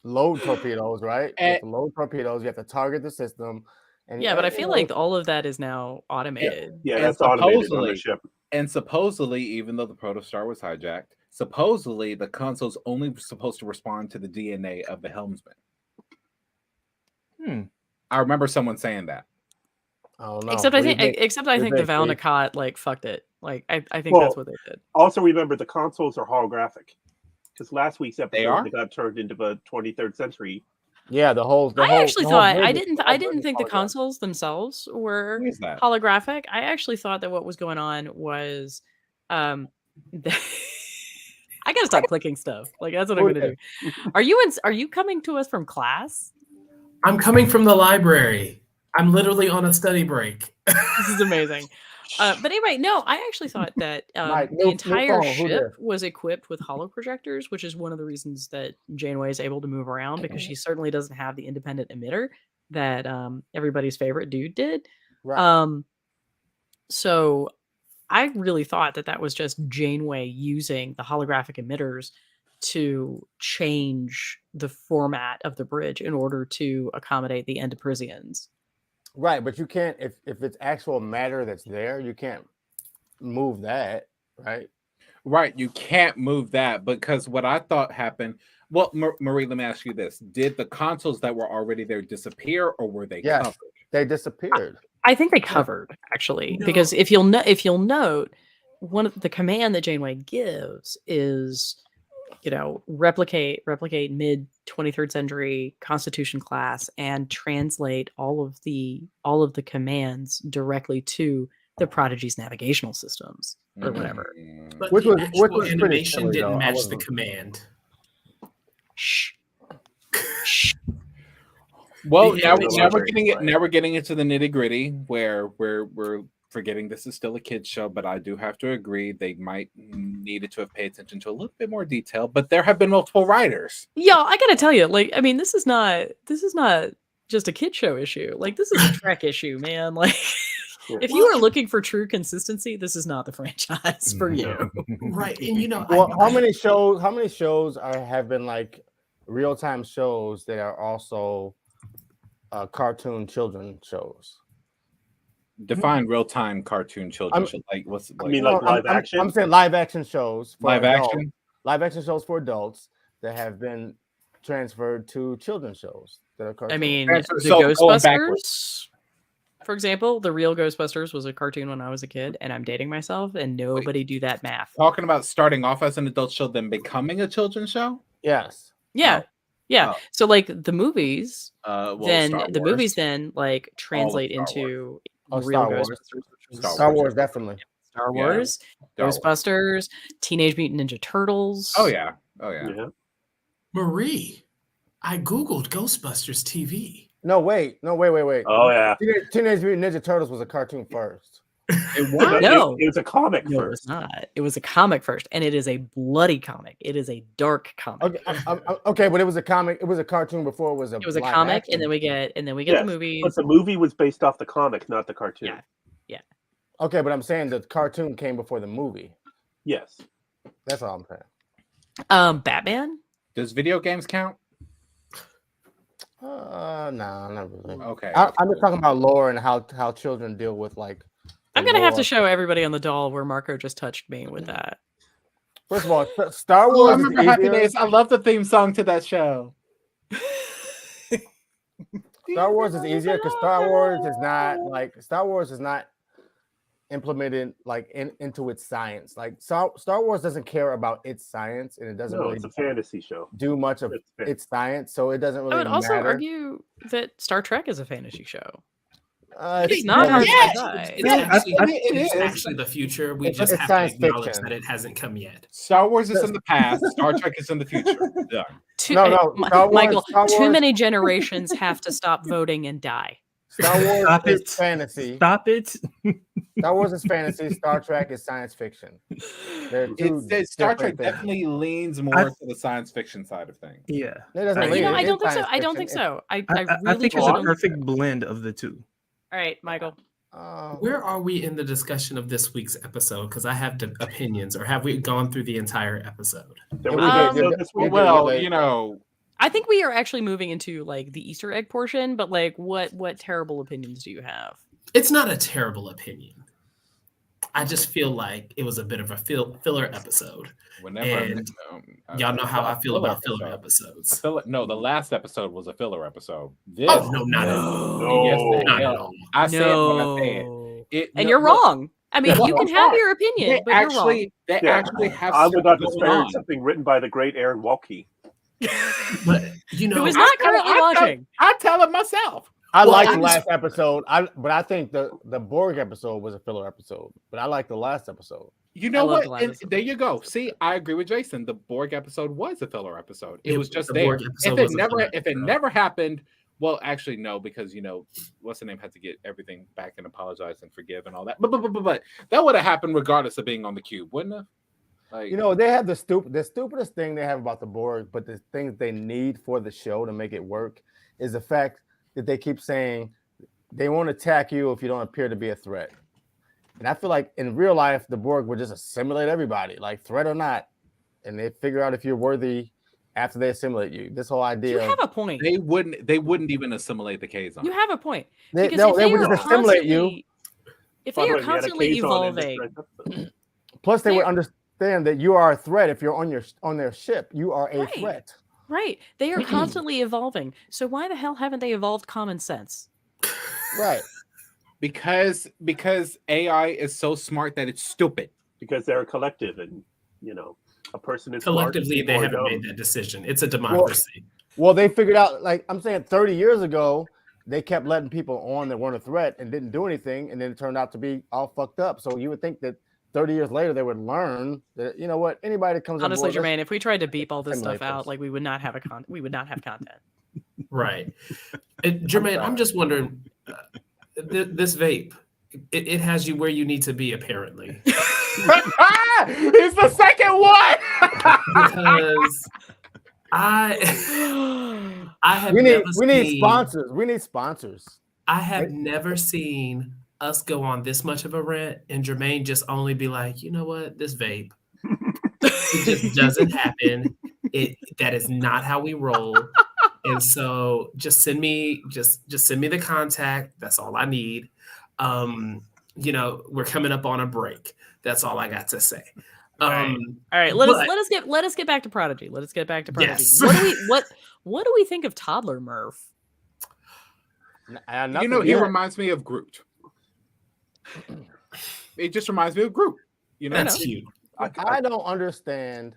load torpedoes, right? You have
And-
to load torpedoes. You have to target the system. And
Yeah, but I feel like all of that is now automated.
Yeah,
And
that's automated on the
supposedly-
ship.
And supposedly, even though the Protostar was hijacked, supposedly the console's only supposed to respond to the DNA of the helmsman. I remember someone saying that.
I don't know.
Except I
What do you
think the
think, Steve?
Valnicott like fucked it. Like I think
Well,
that's what they did.
Also, remember the consoles are holographic because last week's episode
are?
they got turned into the 23rd century.
Yeah, the whole.
I actually thought I
bridge is-
didn't
the whole
I
bridge
didn't
is
think the
holographic.
consoles themselves were
Who is that?
holographic. I actually thought that what was going on was I gotta stop clicking stuff. Like that's what I'm gonna do. Are you coming to us from class?
I'm coming from the library. I'm literally on a study break.
This is amazing. But anyway, no, I actually thought that
Mike,
the
new
entire
phone. Who
ship
this?
was equipped with holo projectors, which is one of the reasons that Janeway is able to move around, because she certainly doesn't have the independent emitter that everybody's favorite dude did.
Right.
So I really thought that was just Janeway using the holographic emitters to change the format of the bridge in order to accommodate the Endoprisians.
Right, but you can't if it's actual matter that's there, you can't move that, right?
Right, you can't move that because what I thought happened. Well, Marie, let me ask you this: did the consoles that were already there disappear, or were they
Yes,
covered?
they disappeared.
I think they covered actually,
No.
because if you'll note, one of the command that Janeway gives is, replicate mid 23rd century Constitution class and translate all of the commands directly to the Prodigy's navigational systems or whatever.
But
Which
the
was
actual
pretty
animation
silly,
didn't
though. I
match the
wasn't-
command.
Shh.
Well,
The
now
animation
we're
was
getting it.
very
Now we're getting into the nitty gritty, where we're forgetting this is still a kids show, but I do have to agree they might needed to have paid attention to a little bit more detail. But there have been multiple writers.
Yeah, I gotta tell you, this is not just a kid show issue. This is a Trek issue, man. If you are looking for true consistency, this is not the franchise for you.
Right. And
Well, how many shows have been like real-time shows that are also cartoon children shows?
Define real time cartoon children. What's
I mean, like live action?
I'm saying live action shows for
live
adults.
action.
Live action shows for adults that have been transferred to children's shows that are cartoons.
I mean,
Transfer-
the
so going
Ghostbusters,
backwards.
for example, the real Ghostbusters was a cartoon when I was a kid, and I'm dating myself, and nobody do that math.
Talking about starting off as an adult show, then becoming a children's show.
Yes.
Yeah.
Oh.
Yeah.
Oh.
So the movies,
Well,
then
Star
the
Wars.
movies then translate
Star Wars.
into
Oh,
real
Star Wars.
Ghostbusters. which was
Star Wars, definitely.
Star
Yeah.
Wars,
Star Wars.
Ghostbusters, Teenage Mutant Ninja Turtles.
Oh yeah. Oh yeah.
Yeah.
Marie, I Googled Ghostbusters TV.
No, wait.
Oh yeah.
Teenage Mutant Ninja Turtles was a cartoon first.
It was.
No.
It was a comic
No, it was
first.
not. It was a comic first, and it is a bloody comic. It is a dark comic.
Okay, but it was a comic. It was a cartoon before it was a.
It was a
live
comic,
action.
and then we get
Yes,
the movies.
But the movie was based off the comic, not the cartoon.
Yeah.
Okay, but I'm saying the cartoon came before the movie.
Yes.
That's all I'm saying.
Batman.
Does video games count?
No, not really.
Okay.
I'm just talking about lore and how children deal with like. the
I'm gonna have to
lore.
show everybody on the doll where Marco just touched me with that.
First of all, Star
Oh, I
Wars is
remember Happy
easier.
Days. I love the theme song to that show.
Star Wars is easier because Star Wars is not implemented like into its science. Like Star Wars doesn't care about its science, and it doesn't
No,
really
it's a fantasy show.
do much of
It's fan-
its science, so it doesn't really
I would also
matter.
argue that Star Trek is a fantasy show.
It's
not hard to
Yes!
decide.
It's
Yeah,
actually,
I mean, it
it's
is.
actually the future. We
It's
just have to
science
acknowledge
fiction.
that it hasn't come yet.
Star Wars is in the past. Star Trek is in the future. Done.
Star Wars-
Michael,
Star
too
Wars-
many generations have to stop voting and die.
Star Wars
Stop
is
it.
fantasy.
Stop it.
Star Wars is fantasy. Star Trek is science fiction. They're two
Star Trek
different things.
definitely leans more to the science fiction side of things.
Yeah.
It doesn't
You
lean.
You know, I
It's
don't think so.
science
I don't
fiction.
think so. I
I
really
think
just
it's a
don't.
perfect blend of the two.
All right, Michael.
Where are we in the discussion of this week's episode? Because I have opinions, or have we gone through the entire episode?
There
Yeah,
was
we
an
did.
episode this week.
Well,
relate.
you know,
I think we are actually moving into like the Easter egg portion, but like what terrible opinions do you have?
It's not a terrible opinion. I just feel like it was a bit of a filler episode.
whenever
And Y'all know how I feel about filler episodes.
No, the last episode was a filler episode. This,
Oh, no, not at all.
No.
Yes, they
Not
hell.
at all.
I said what I said.
No.
It-
And
no,
you're
look,
wrong. I mean, you can have your opinion,
They
but you're wrong.
actually, they
Yeah.
actually have
I would not
stuff
disparage
going on.
something written by the great Aaron Walke.
But, you
Who
know,
is not currently
I
watching.
tell it myself.
I
Well,
like
I
the
just-
last episode. But I think the Borg episode was a filler episode. But I like the last episode.
You know
I love
what?
the last
And
episode.
there you go. See, I agree with Jason. The Borg episode was a filler episode. It was just
the
there.
Borg episode
If it
was a
never,
filler
if it
episode.
never happened, Well, actually, no, because what's the name had to get everything back and apologize and forgive and all that. But that would have happened regardless of being on the cube, wouldn't it? Like,
They have the stupidest thing they have about the Borg, but the things they need for the show to make it work is the fact that they keep saying they won't attack you if you don't appear to be a threat. And I feel like in real life, the Borg would just assimilate everybody, like threat or not, and they figure out if you're worthy after they assimilate you. This whole idea.
You have a point.
They wouldn't even assimilate the Kazon.
You have a point.
They
Because if
would just assimilate you.
If
By
they
the
are
way, we had a
constantly
Kazon in this
evolving,
episode.
Plus, they would understand that you are a threat if you're on their ship. You are a
Right.
threat.
right? They are constantly evolving. So why the hell haven't they evolved common sense?
Right.
Because AI is so smart that it's stupid.
Because they're a collective, and a person is
Collectively,
smart,
they
people are
haven't
dumb.
made that decision. It's a democracy.
Well, they figured out, like I'm saying, 30 years ago, they kept letting people on that weren't a threat and didn't do anything, and then it turned out to be all fucked up. So you would think that 30 years later they would learn that anybody that comes on
Honestly,
board,
Jermaine, if we tried to beep all this
assimilate
stuff out,
this.
like we would not have content.
Right. Jermaine, I'm just wondering, this vape, it has you where you need to be, apparently.
It's the second one.
Because I have
we
never
need
seen,
sponsors. We need sponsors.
I have never seen us go on this much of a rant and Jermaine just only be like, you know what, this vape. It just doesn't happen. That is not how we roll. And so just send me the contact. That's all I need. We're coming up on a break. That's all I got to say.
All right. Let us get back to Prodigy. Let us get back to Prodigy.
Yes.
What do we think of Toddler Murph?
He reminds me of Groot. It just reminds me of Groot.
That's cute.
I don't understand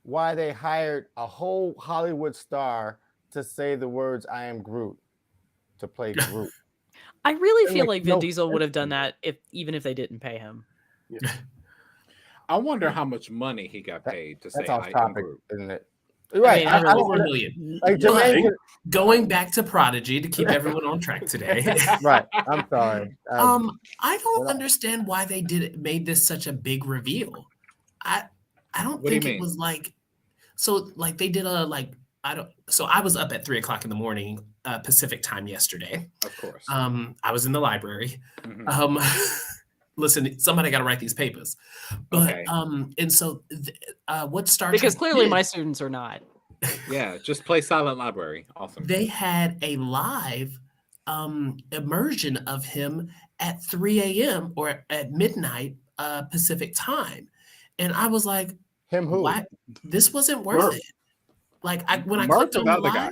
why they hired a whole Hollywood star to say the words "I am Groot" to play Groot.
I really feel
makes
like Vin
no
Diesel would
sense
have done
to me.
that even if they didn't pay him.
Yeah.
I wonder how much money he got paid to say
That's off
I am
topic,
Groot.
isn't it? Right.
I really-
Over a million.
like
But
Jermaine,
going back to Prodigy to keep everyone on track today.
right. I'm sorry.
I don't
Well,
understand why they made this such a big reveal. I don't
What do you
think it
mean?
was they did so I was up at 3:00 in the morning Pacific time yesterday.
Of course.
I was in the library.
Mhm.
Listen, somebody got to write these papers. But
Okay.
and so what Star
Because
Trek
clearly
did,
my students are not.
Yeah, just play Silent Library. Awesome.
they had a live immersion of him at 3 a.m. or at midnight Pacific time. And I was like,
him who?
why? This wasn't worth
Murph.
it. Like when I
Murph
clicked
is
on
the
the
other guy.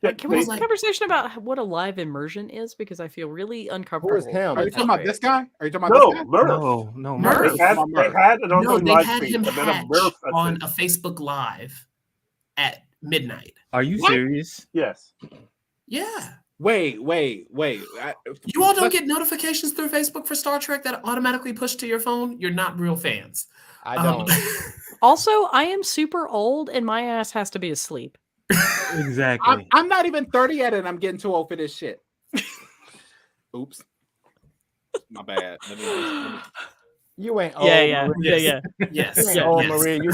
live,
Can we have
was
a
like-
conversation about what a live immersion is? Because I feel really uncomfortable.
him?
Are you
with
talking
that
about this
phrase.
guy? Are you talking about
No,
this guy?
Murph.
No,
Murph.
They had an
no,
ongoing
they
live
had
stream,
him
and then a
hatch
Murph
on
event.
a Facebook Live at midnight.
Are you
What?
serious?
Yes.
Yeah.
Wait.
You all don't get notifications through Facebook for Star Trek that automatically push to your phone? You're not real fans.
I
Um,
don't.
Also, I am super old and my ass has to be asleep.
Exactly.
I'm not even 30 yet, and I'm getting too old for this shit. Oops. My bad. Let me-
You ain't old.
Yeah.
Marie.
Yes.
Yeah.
Yes.
You ain't
Yeah,
old,
yes.
Marie. You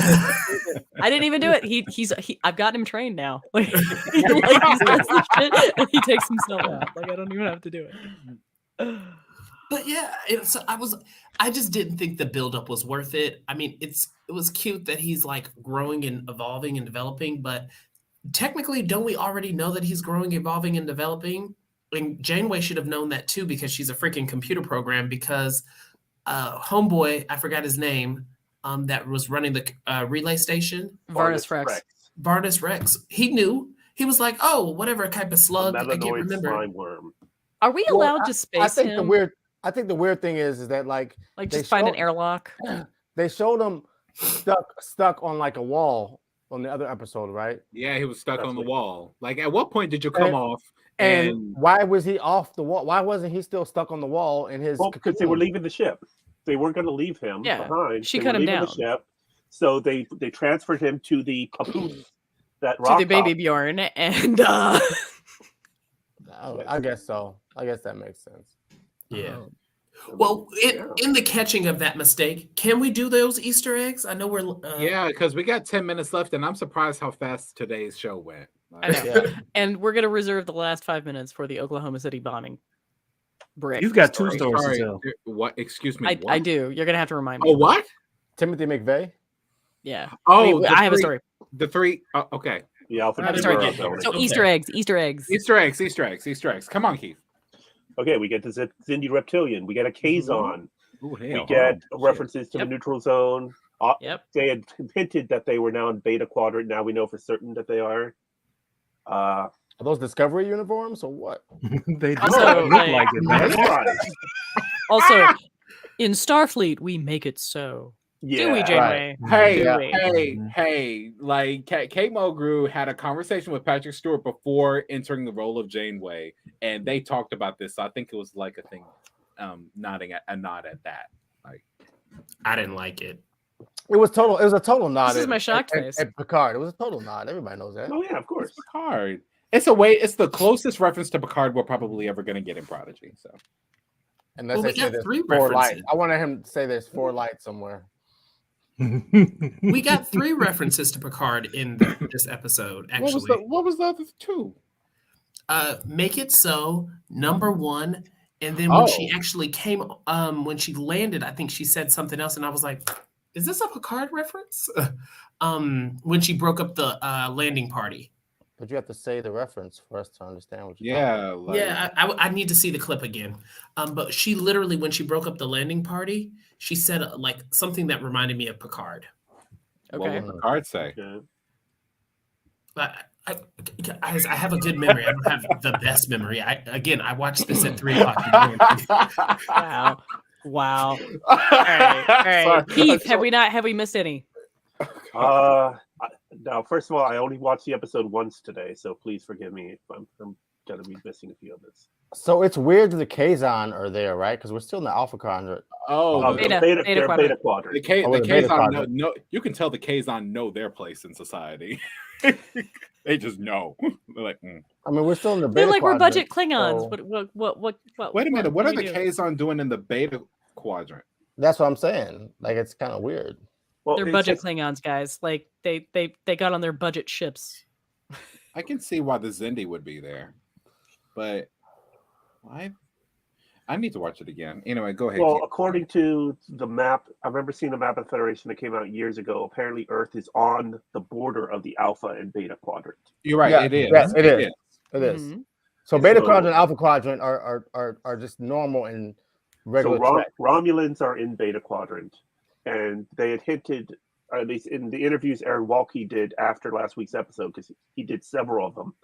I didn't even do it. I've gotten him trained now. Like, he does this shit and he takes himself out. Like I don't even have to do it.
But yeah, I just didn't think the buildup was worth it. I mean, it was cute that he's like growing and evolving and developing, but technically, don't we already know that he's growing, evolving, and developing? And Janeway should have known that too because she's a freaking computer program. Because homeboy, I forgot his name, that was running the relay station,
Varnus Rex.
Varnus Rex. He knew. He was like, "Oh, whatever type of
A
slug, I can't
melanoid
remember."
slime worm.
Are we
Well,
allowed to space
I think
him?
the weird thing is that like
Like
they
just find an
show-
airlock.
they showed him stuck on like a wall on the other episode, right?
Yeah, he was stuck on the
Definitely.
wall. Like, at what point did you come
And-
off?
And
And
why was he off the wall? Why wasn't he still stuck on the wall in his?
Well, because they were
cocoon?
leaving the ship. They weren't going to leave him
Yeah,
behind.
she
They
cut
were
him
leaving
down.
the ship, so they transferred him to the papoose, that
To
rock
the baby
top.
Bjorn and
I guess so. I guess that makes sense.
Yeah.
Um,
Well, in the catching of that mistake, can we do those Easter eggs? I know we're
Yeah, because we got 10 minutes left, and I'm surprised how fast today's show went.
I know.
Yeah.
And we're gonna reserve the last 5 minutes for the Oklahoma City bombing. Brick.
You've got two
story.
stories to tell.
What? Excuse me.
I
what?
do. You're gonna have to remind me.
Oh, what?
Timothy McVeigh.
Yeah.
Oh,
I have a story.
The three. Oh, okay.
The Alpha
I'm
Team
sorry,
are
Jay.
out there.
So
Okay.
Easter eggs. Easter eggs.
Easter eggs. Come on, Keith.
Okay, we get the Zindi Reptilian. We get a Kazon.
Ooh,
We
hell.
get
Oh,
references to
Yep.
the neutral zone.
Yep.
They had hinted that they were now in Beta Quadrant. Now we know for certain that they are.
Are those Discovery uniforms or what?
They do
Also,
look
like-
like it, man.
Surprise.
Also, in Starfleet, we make it so.
Yeah.
Do we, Janeway?
Hey,
Do
Yeah.
we?
hey! Like Kate Mulgrew had a conversation with Patrick Stewart before entering the role of Janeway, and they talked about this. So I think it was like a thing, nodding a nod at that. Like,
I didn't like it.
It was a total nod.
This is my shocked face.
At Picard. It was a total nod. Everybody knows that.
Oh yeah, of course.
it's Picard. It's the closest reference to Picard we're probably ever going to get in Prodigy. So
Unless
Well,
they
we
say
got
there's
3
four lights.
references.
I wanted him to say there's 4 lights somewhere.
We got 3 references to Picard in this episode. Actually,
what was the other 2?
Make it so, number 1, and then when she
Oh.
actually came, when she landed, I think she said something else, and I was like, "Is this a Picard reference?" When she broke up the landing party.
But you have to say the reference for us to understand what you're
Yeah, like,
Yeah, I need to see the clip again. But she literally, when she broke up the landing party, she said like something that reminded me of Picard.
What
Okay.
would Picard say?
Yeah.
I have a good memory. I don't have the best memory. I watched this at 3:00 in the morning.
Wow. All right.
Sorry.
Keith, have we missed any?
Now, first of all, I only watched the episode once today, so please forgive me if I'm going to be missing a few of this.
So it's weird that the Kazon are there, right? Because we're still in the Alpha Quadrant.
Oh,
Beta-
they're
Beta
Beta
Quadrant.
Quadrant.
the
Oh, the Beta
Kazon
Quadrant.
no, you can tell the Kazon know their place in society. They just know. They're like,
I mean, we're still in the
They're
Beta
like we're
Quadrant.
budget Klingons.
so-
What?
wait a minute, what
do
are the
we do?
Kazon doing in the Beta Quadrant?
That's what I'm saying. Like, it's kind of weird.
Well,
They're
it's
budget
just-
Klingons, guys. Like they got on their budget ships.
I can see why the Zindi would be there, but I need to watch it again. Anyway, go ahead.
Well,
Keith.
according to the map, I remember seeing a map of the Federation that came out years ago. Apparently, Earth is on the border of the Alpha and Beta Quadrant.
You're right.
Yeah,
It is.
yes, it is. It is.
Mhm.
So Beta
So-
Quadrant, Alpha Quadrant are just normal and regular.
So
track.
Romulans are in Beta Quadrant, and they had hinted, or at least in the interviews Aaron Walke did after last week's episode, because he did several of them.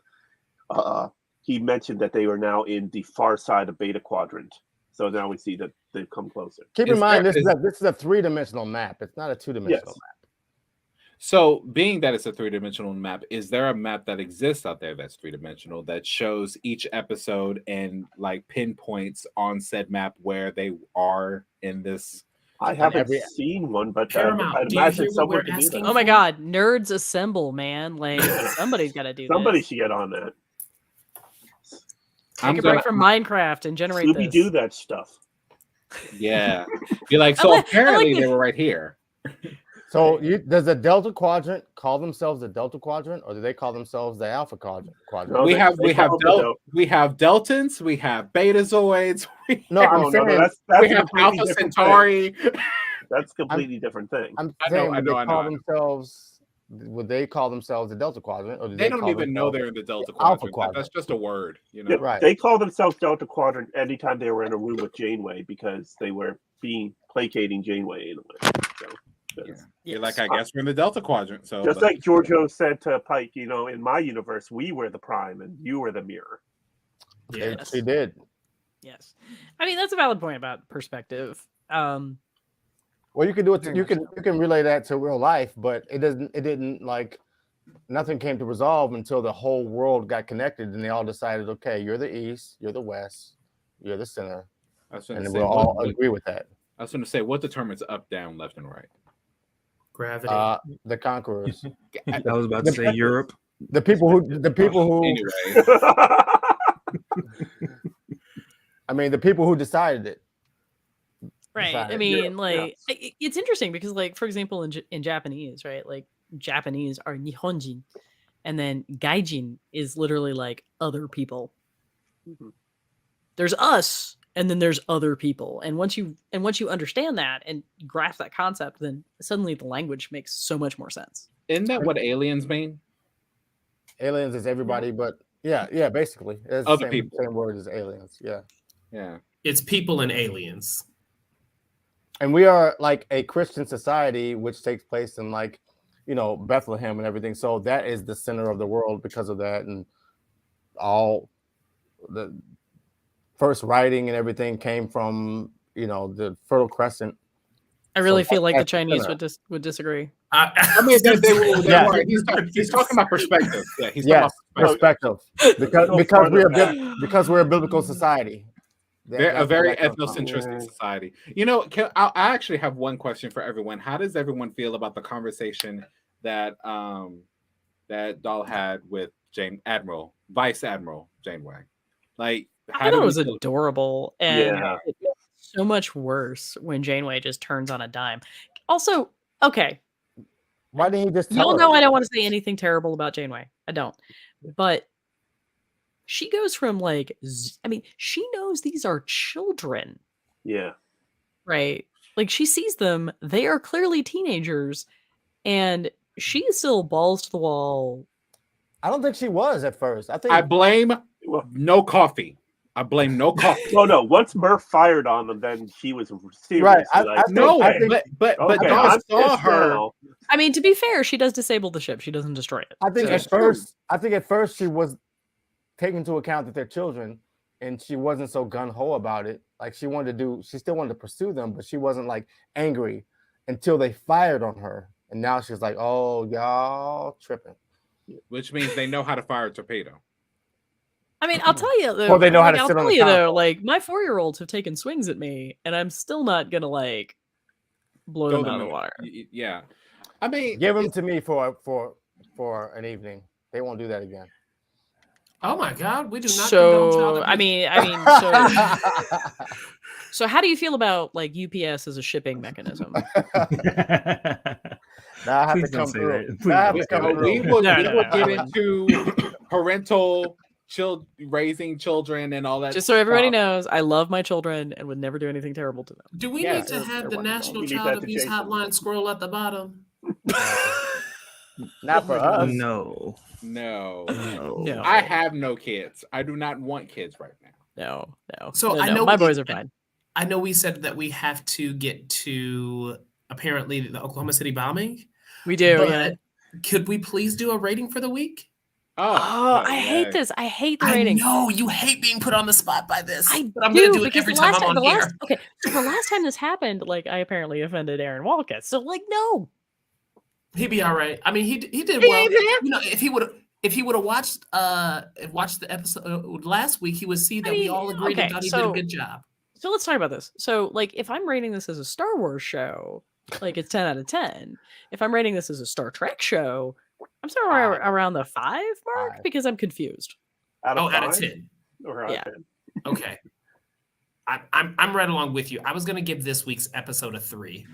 He mentioned that they are now in the far side of Beta Quadrant. So now we see that they've come closer.
Keep in
Is
mind,
there-
this is a 3-dimensional map. It's not a 2-dimensional
Yes.
map.
So, being that it's a 3-dimensional map, is there a map that exists out there that's 3-dimensional that shows each episode and like pinpoints on said map where they are in this?
I haven't
every-
seen one, but
Paramount,
I'd
do you
imagine
hear what
someone
we're
could do
asking?
that.
Oh my God, nerds assemble, man! Like somebody's got to do
Somebody
this.
should get on that.
I'm
Take a
gonna,
break from Minecraft and generate
Scooby
this.
do that stuff.
yeah. Be like,
I
so
like
apparently
the-
they were right here.
So does the Delta Quadrant call themselves the Delta Quadrant, or do they call themselves the Alpha Quadrant?
No,
we
they-
have
they
we have
call them
we have Deltans, we have Betazoids, we
No,
have,
I'm
No,
saying,
that's
we
a
have
completely
Alpha
different thing.
Centauri.
That's a completely different thing.
I'm
I know,
saying,
I
would
know,
they
I
call
know.
themselves? Would they call themselves the Delta Quadrant, or do
They don't
call
even know
themselves-
they're in the Delta
Alpha
Quadrant.
Quadrant.
That's just a word, you know.
Yeah,
Right.
They call themselves Delta Quadrant anytime they were in a room with Janeway because they were placating Janeway in a way. So, that's-
You're like, I guess we're in the Delta Quadrant. So
just
but-
like Giorgio said to Pike, in my universe, we were the prime and you were the mirror.
They,
Yes.
they did.
Yes, I mean that's a valid point about perspective.
Well, you can do it. You can relay that to real life, but it doesn't. It didn't like nothing came to resolve until the whole world got connected and they all decided, okay, you're the East, you're the West, you're the center,
I was going
and
to
then
say,
we'll all agree with that.
I was going to say, what determines up, down, left, and right?
Gravity.
The conquerors,
I was about to say Europe.
the people who
Anyway,
I mean, the people who decided it.
Right. I
decided.
mean,
Yeah,
like it's interesting because, like, for example, in Japanese, right? Like Japanese are Nihonjin, and then Gaijin is literally like other people.
Mhm.
There's us, and then there's other people. And once you understand that and grasp that concept, then suddenly the language makes so much more sense.
Isn't that what aliens mean?
Aliens is everybody, but yeah, basically. It's the
Other
same,
people.
same word as aliens. Yeah.
Yeah.
It's people and aliens.
And we are like a Christian society, which takes place in like, Bethlehem and everything. So that is the center of the world because of that. And all the first writing and everything came from, the Fertile Crescent.
I really
So
feel like the
that's the
Chinese
center.
would disagree.
I
mean, they
Yeah.
weren't. He's talking about perspective. Yeah, he's
Yes,
talking about perspective.
perspective. Because we're a biblical society.
They're a
That's where
very
that comes from.
ethnocentristic society. I actually have one question for everyone. How does everyone feel about the conversation that that Dahl had with Vice Admiral Janeway? Like,
I thought it was adorable, and
Yeah.
it gets so much worse when Janeway just turns on a dime. Also, okay,
Why didn't he just tell
y'all
her?
know I don't want to say anything terrible about Janeway. I don't, but she goes from like, I mean, she knows these are children,
Yeah.
right? Like she sees them; they are clearly teenagers, and she is still balls to the wall.
I don't think she was at first. I think
I blame
Well,
no coffee. I blame no coffee.
no. Once Murph fired on them, then she was seriously
Right, I
like,
think-
No,
I think-
but
okay,
Dahl
I'm
saw
pissed
her.
now.
I mean, to be fair, she does disable the ship; she doesn't destroy it.
I think
So
at
it's true.
first she was taking into account that they're children, and she wasn't so gun ho about it. Like she still wanted to pursue them, but she wasn't like angry until they fired on her, and now she's like, "Oh, y'all tripping."
Which means they know how to fire a torpedo.
I mean, I'll tell you though.
Or they know how to
I'll
sit on
tell
the
you though,
console.
like my 4-year-olds have taken swings at me, and I'm still not gonna like blow them out of the water.
Yeah, I mean,
Give them to me for an evening. They won't do that again.
Oh my God, we do not condone child
So
abuse.
I mean, so how do you feel about like UPS as a shipping mechanism?
Now I have
Please
to
don't
come
say
through.
that. Please
Now I have
don't
to
say
come
that.
we
through.
will
No.
get into parental raising children and all that.
Just so everybody
stuff.
knows, I love my children and would never do anything terrible to them.
Do we
Yeah,
need to
they're
have the
wonderful.
National
We need
Child
that to
Abuse
Jason.
Hotline scroll at the bottom?
Not for us.
No.
No,
No.
I have no kids. I do not want kids right now.
No.
So
No,
I
no,
know
my
we-
boys are fine.
I know we said that we have to get to apparently the Oklahoma City bombing.
We do,
but
yeah.
could we please do a rating for the week?
Oh, I hate this. I hate the
I
rating.
know you hate being put on the spot by this,
I
but I'm
do,
gonna do it
because
every
the
time
last
I'm
time,
on here.
okay, so the last time this happened, like I apparently offended Aaron Walcott. So like, no.
He'd be all right. I mean, he did well. You know, if he would have watched the episode last week, he would see that we
mean,
all agreed and
okay,
thought he did a good job.
So let's talk about this. So like, if I'm rating this as a Star Wars show, like it's 10 out of 10. If I'm rating this as a Star Trek show, I'm somewhere around the 5 mark
5.
because I'm confused.
Out of
Out of
5?
10.
Or out
Yeah.
of 10?
Okay. I'm right along with you. I was gonna give this week's episode a 3.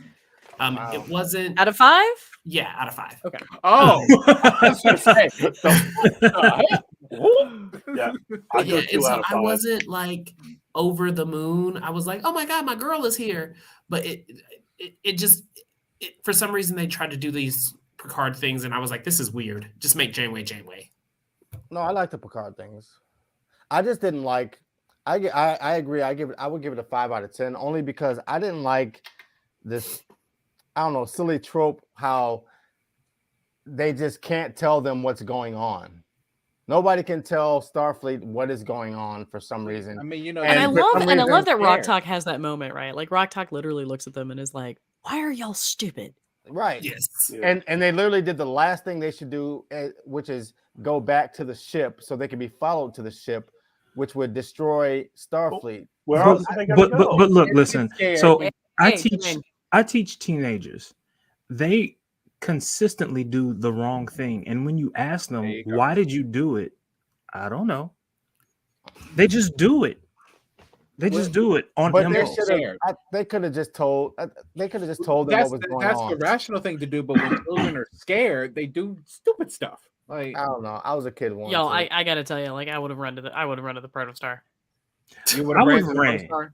Wow.
It wasn't.
Out of 5?
Yeah, out of 5.
Okay.
Oh, I was gonna say,
Yeah.
But
I'd go
yeah,
2
and
out
so
of
I
5.
wasn't like over the moon. I was like, oh my God, my girl is here. But it just for some reason they tried to do these Picard things, and I was like, this is weird. Just make Janeway.
No, I like the Picard things. I just didn't like. I agree. I would give it a 5 out of 10 only because I didn't like this. I don't know, silly trope how they just can't tell them what's going on. Nobody can tell Starfleet what is going on for some reason.
I mean, you know,
And I
And for
love
some
and I love
reason,
that Rock
care.
Talk has that moment, right? Like Rock Talk literally looks at them and is like, "Why are y'all stupid?"
Right.
Yes.
Yeah.
And they literally did the last thing they should do, which is go back to the ship so they can be followed to the ship, which would destroy Starfleet.
Where
But-
else are they going to go?
but look,
It's
listen.
scared.
So
Hey,
I
hey,
teach
Jermaine.
I teach teenagers. They consistently do the wrong thing, and when you ask them
There you go.
why did you do it, I don't know. They just do it. They just do it on
But they
impulse.
should have. They could have just told. They could have just told them what was going
That's
on.
the rational thing to do. But when children are scared, they do stupid stuff. Like
I don't know. I was a kid once.
Yo,
so-
I gotta tell you, like I would have run to the Protostar.
you would
I
have
would've
ran.
ran.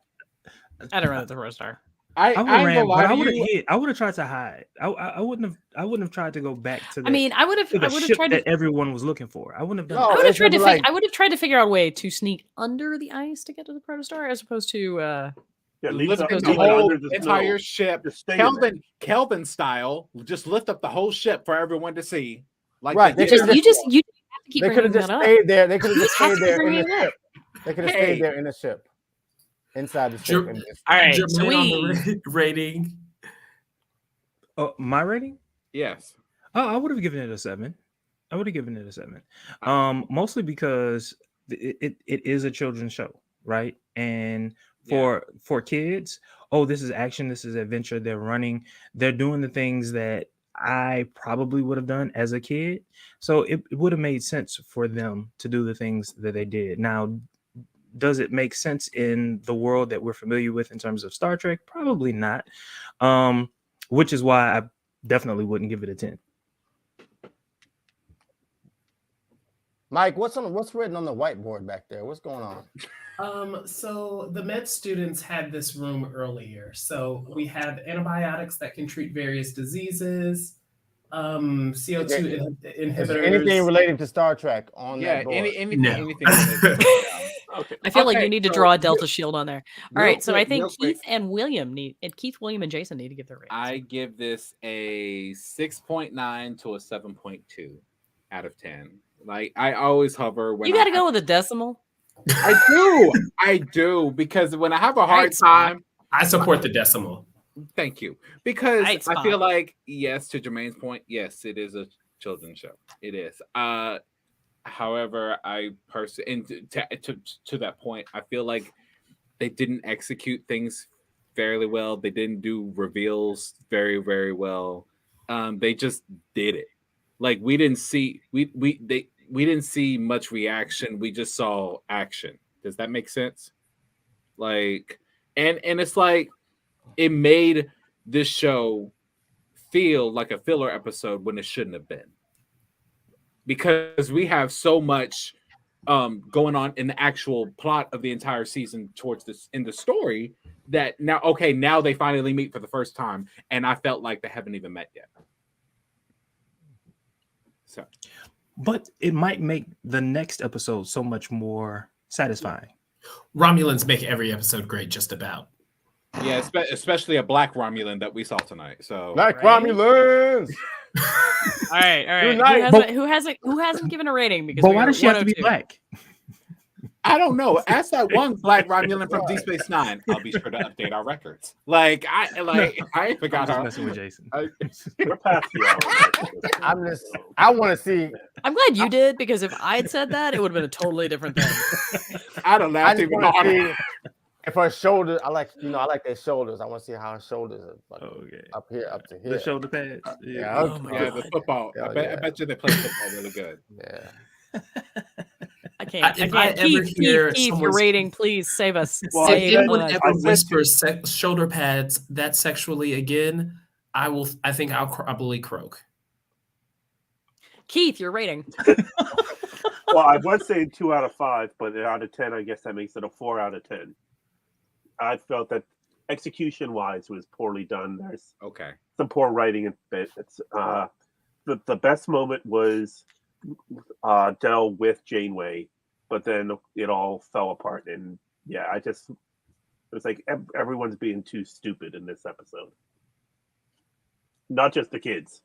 I'd have run to the Protostar.
I would have ran, but I would have
you.
hid. I would have tried to hide. I wouldn't have tried to go back to the.
I mean, I would have
ship
tried
that
to.
everyone was looking for. I wouldn't have done.
No,
I
that.
would have
it's
tried to.
gonna be like-
I would have tried to figure out a way to sneak under the ice to get to the Protostar, as opposed to.
Yeah, leave
Lift
the,
up
the
the whole
under the
entire
snow.
ship,
Just stay in there.
Kelvin style. Just lift up the whole ship for everyone to see. Like
Right,
they
they
did
could've
You
before.
didn't have to keep
They could
bringing
have just
that up.
stayed there. They could have
You
just
just have
stayed
to
there in
bring
the
it up.
ship. They could have
Hey.
stayed there in the ship, inside the ship.
Jer-
and just-
All right, so
Jermaine on
we.
the rating.
Oh, my rating?
Yes.
Oh, I would have given it a 7. I would have given it a 7. Mostly because it is a children's show, right? And for kids, oh, this is action, this is adventure. They're running, they're doing the things that I probably would have done as a kid. So it would have made sense for them to do the things that they did. Now, does it make sense in the world that we're familiar with in terms of Star Trek? Probably not. Which is why I definitely wouldn't give it a 10.
Mike, what's written on the whiteboard back there? What's going on?
So the med students had this room earlier. So we have antibiotics that can treat various diseases, CO2
Is
inhibitors.
there anything relating to Star Trek on
Yeah.
that board?
Anything.
No.
Anything. Related.
Okay.
I feel like
Okay,
you need to
so
draw a Delta shield on there. All
real
right, so I
quick,
think
real quick,
Keith, William, and Jason need to give their ratings.
I give this a 6.9 to a 7.2 out of 10. Like I always hover when
You got to go with a decimal.
I do because when I have a hard
Right, Scott.
time.
I support the decimal.
Thank you. Because
Right,
I feel
Spot.
like, yes, to Jermaine's point, yes, it is a children's show. It is. However, I personally, and to that point, I feel like they didn't execute things fairly well. They didn't do reveals very, very well. They just did it. Like we didn't see we didn't see much reaction. We just saw action. Does that make sense? Like, and it's like it made this show feel like a filler episode when it shouldn't have been. Because we have so much going on in the actual plot of the entire season towards this in the story that now they finally meet for the first time, and I felt like they haven't even met yet. So,
But it might make the next episode so much more satisfying.
Romulans make every episode great, just about.
yeah, especially a black Romulan that we saw tonight. So,
Black
Right?
Romulans.
All right.
Unite.
Who hasn't given a rating? Because
But
we
why
are
does she have to be
102.
black?
I don't know. Ask that one black Romulan from Deep Space Nine. I'll be sure to update our records. I
I'm
forgot
just
how.
messing with Jason.
We're past the hour.
I want to see.
I'm glad you did, because if I had said that, it would have been a totally different thing.
I don't know.
I just want to see if her shoulders. I like their shoulders. I want to see how her shoulders are like,
Okay.
up to here.
The shoulder pads.
Yeah.
Oh my
Yeah, the
God.
football.
Oh,
I
yeah.
bet you they play football really good.
Yeah.
I can't.
If I ever
Keith,
hear
your
someone's-
rating, please save us.
Well,
If
Save
anyone
us.
ever whispers shoulder pads that sexually again, I think I'll probably croak.
Keith, your rating.
Well, I was saying 2 out of 5, but out of 10, I guess that makes it a 4 out of 10. I felt that execution-wise was poorly done. There's
Okay.
some poor writing in it. It's the best moment was Del with Janeway, but then it all fell apart. And yeah, it was like everyone's being too stupid in this episode. Not just the kids.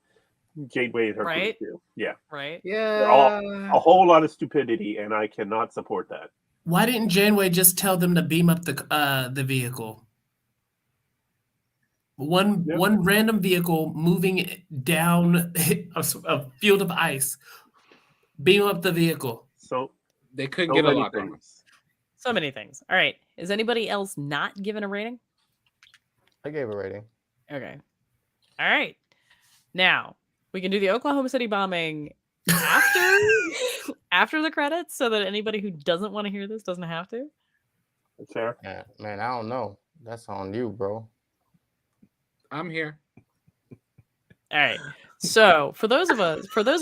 Janeway and her
Right.
group too. Yeah.
Right?
Yeah.
A whole lot of stupidity, and I cannot support that.
Why didn't Janeway just tell them to beam up the vehicle? One random vehicle moving down a field of ice. Beam up the vehicle.
So
They couldn't
so
get a
many
lock on them.
things.
So many things. All right. Is anybody else not given a rating?
I gave a rating.
Okay. All right. Now we can do the Oklahoma City bombing after after the credits so that anybody who doesn't want to hear this doesn't have to?
That's fair.
Yeah, man, I don't know. That's on you, bro.
I'm here.
All right. So for those of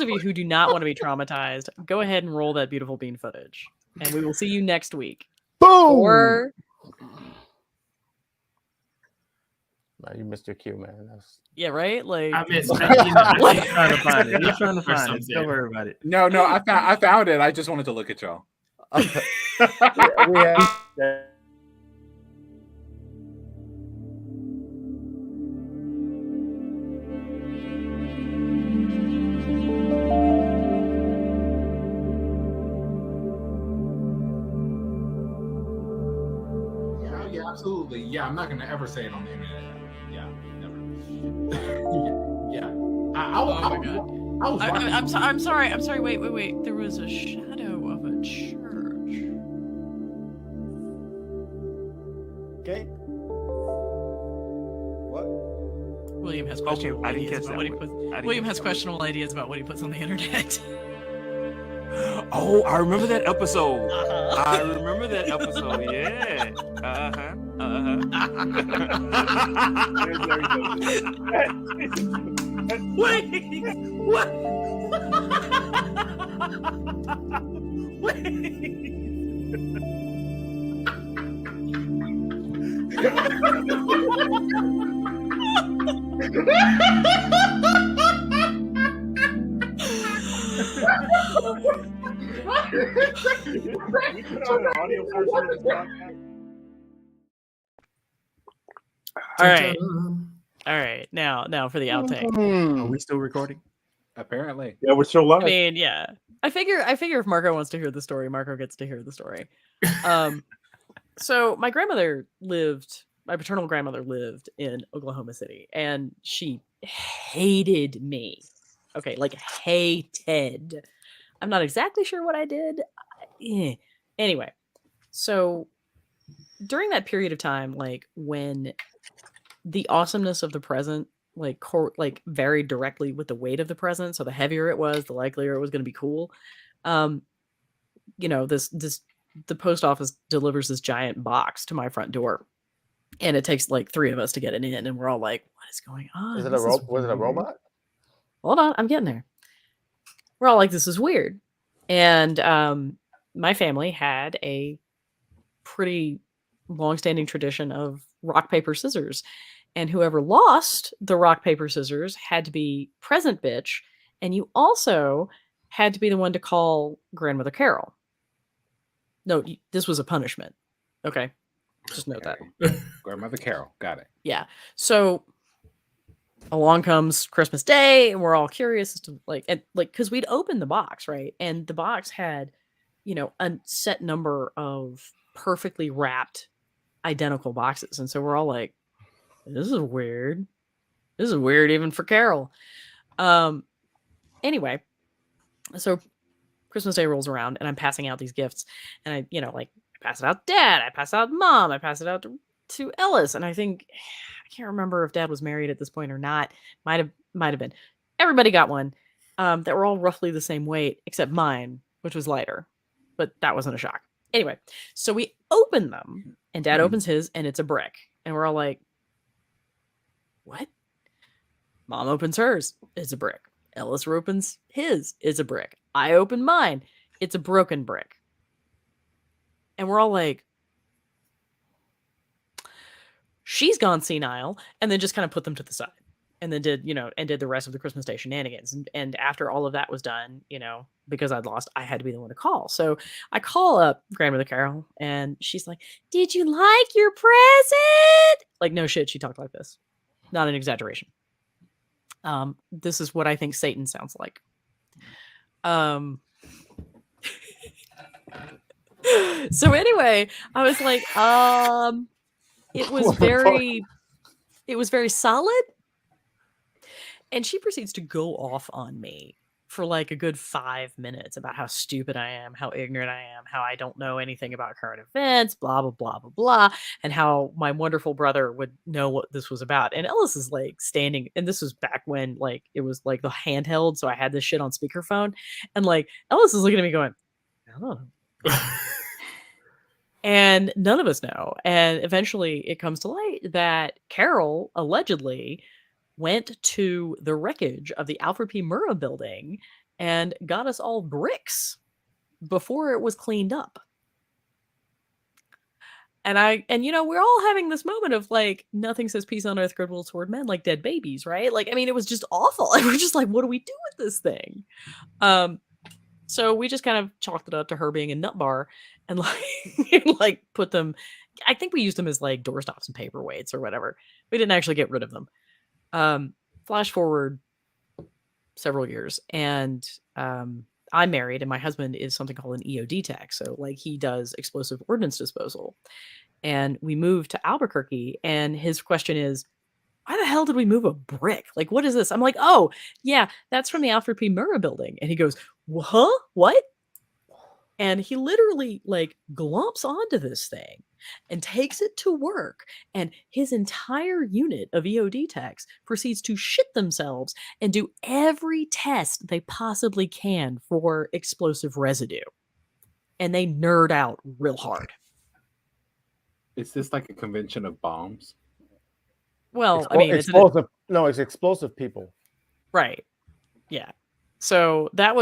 you who do not want to be traumatized, go ahead and roll that beautiful bean footage, and we will see you next week.
Boom!
Or
Man, you missed your cue, man. That's...
yeah, right. Like
I missed.
He's trying to find it. He's trying to find it.
something.
Don't worry about it.
No, I found it. I just wanted to look at y'all.
we have...
Yeah, absolutely. Yeah, I'm not gonna ever say it on the internet. Yeah, never. Yeah.
Oh my God. I'm sorry. Wait. There was a shadow of a church.
Okay. What?
William has questionable
I didn't
ideas
catch
about
that
what he
one.
puts.
I didn't
William
catch
has
that
questionable ideas about what he puts on the internet.
Oh, I remember that episode.
Uh-huh.
I remember that episode. Yeah.
Wait, what?
We put on an audio version of this podcast.
All right. Now for the outtake.
Are we still recording?
Apparently.
Yeah, we're still live.
I mean, yeah. I figure if Marco wants to hear the story, Marco gets to hear the story. So my paternal grandmother lived in Oklahoma City, and she hated me. Okay, like hated. I'm not exactly sure what I did. Anyway, so during that period of time, like when the awesomeness of the present like varied directly with the weight of the present, so the heavier it was, the likelier it was going to be cool. You know, the post office delivers this giant box to my front door, and it takes like 3 of us to get it in, and we're all like, what is going on?
Was it
This
a
is
was it a
weird."
robot?
Hold on, I'm getting there. We're all like, this is weird. And my family had a pretty long-standing tradition of rock, paper, scissors. And whoever lost the rock, paper, scissors had to be present bitch. And you also had to be the one to call Grandmother Carol. No, this was a punishment. Okay. Just note that.
Grandmother Carol. Got it.
Yeah. So along comes Christmas Day, and we're all curious as to because we'd opened the box, right? And the box had, a set number of perfectly wrapped identical boxes. And so we're all like, this is weird. This is weird even for Carol. Anyway, so Christmas Day rolls around, and I'm passing out these gifts, and I pass it out to Dad, I pass it out to Mom, I pass it out to Ellis, and I can't remember if Dad was married at this point or not. Might have been. Everybody got one that were all roughly the same weight, except mine, which was lighter, but that wasn't a shock. Anyway, so we open them, and Dad opens his, and it's a brick, and we're all like, what? Mom opens hers, it's a brick. Ellis opens his, it's a brick. I open mine, it's a broken brick. And we're all like, she's gone senile, and then just kind of put them to the side, and then did the rest of the Christmas Day shenanigans. And after all of that was done, because I'd lost, I had to be the one to call. So I call up Grandmother Carol, and she's like, did you like your present? Like, no shit, she talked like this. Not an exaggeration. This is what I think Satan sounds like. So anyway, I was like, it was very solid. And she proceeds to go off on me for like a good 5 minutes about how stupid I am, how ignorant I am, how I don't know anything about current events, blah, blah, blah, blah, blah, and how my wonderful brother would know what this was about. And Ellis is like standing, and this was back when like it was like the handheld. So I had this shit on speakerphone, and like Ellis is looking at me going, I don't know. And none of us know. And eventually it comes to light that Carol allegedly went to the wreckage of the Alfred P. Murrah building and got us all bricks before it was cleaned up. And you know, we're all having this moment of like, nothing says peace on earth, goodwill toward men like dead babies, right? Like, I mean, it was just awful. And we're just like, what do we do with this thing? So we just kind of chalked it up to her being a nut bar and like, and, like put them, I think we used them as like doorstops and paperweights or whatever. We didn't actually get rid of them. Flash forward several years, and I'm married, and my husband is something called an EOD tech. So like he does explosive ordnance disposal. And we moved to Albuquerque, and his question is, why the hell did we move a brick? Like, what is this? I'm like, oh, yeah, that's from the Alfred P. Murrah building. And he goes, huh? What? And he literally like glomps onto this thing and takes it to work. And his entire unit of EOD techs proceeds to shit themselves and do every test they possibly can for explosive residue. And they nerd out real hard.
Is this like a convention of bombs?
Well, I mean,
explosive. No, it's explosive people.
Right. Yeah. So that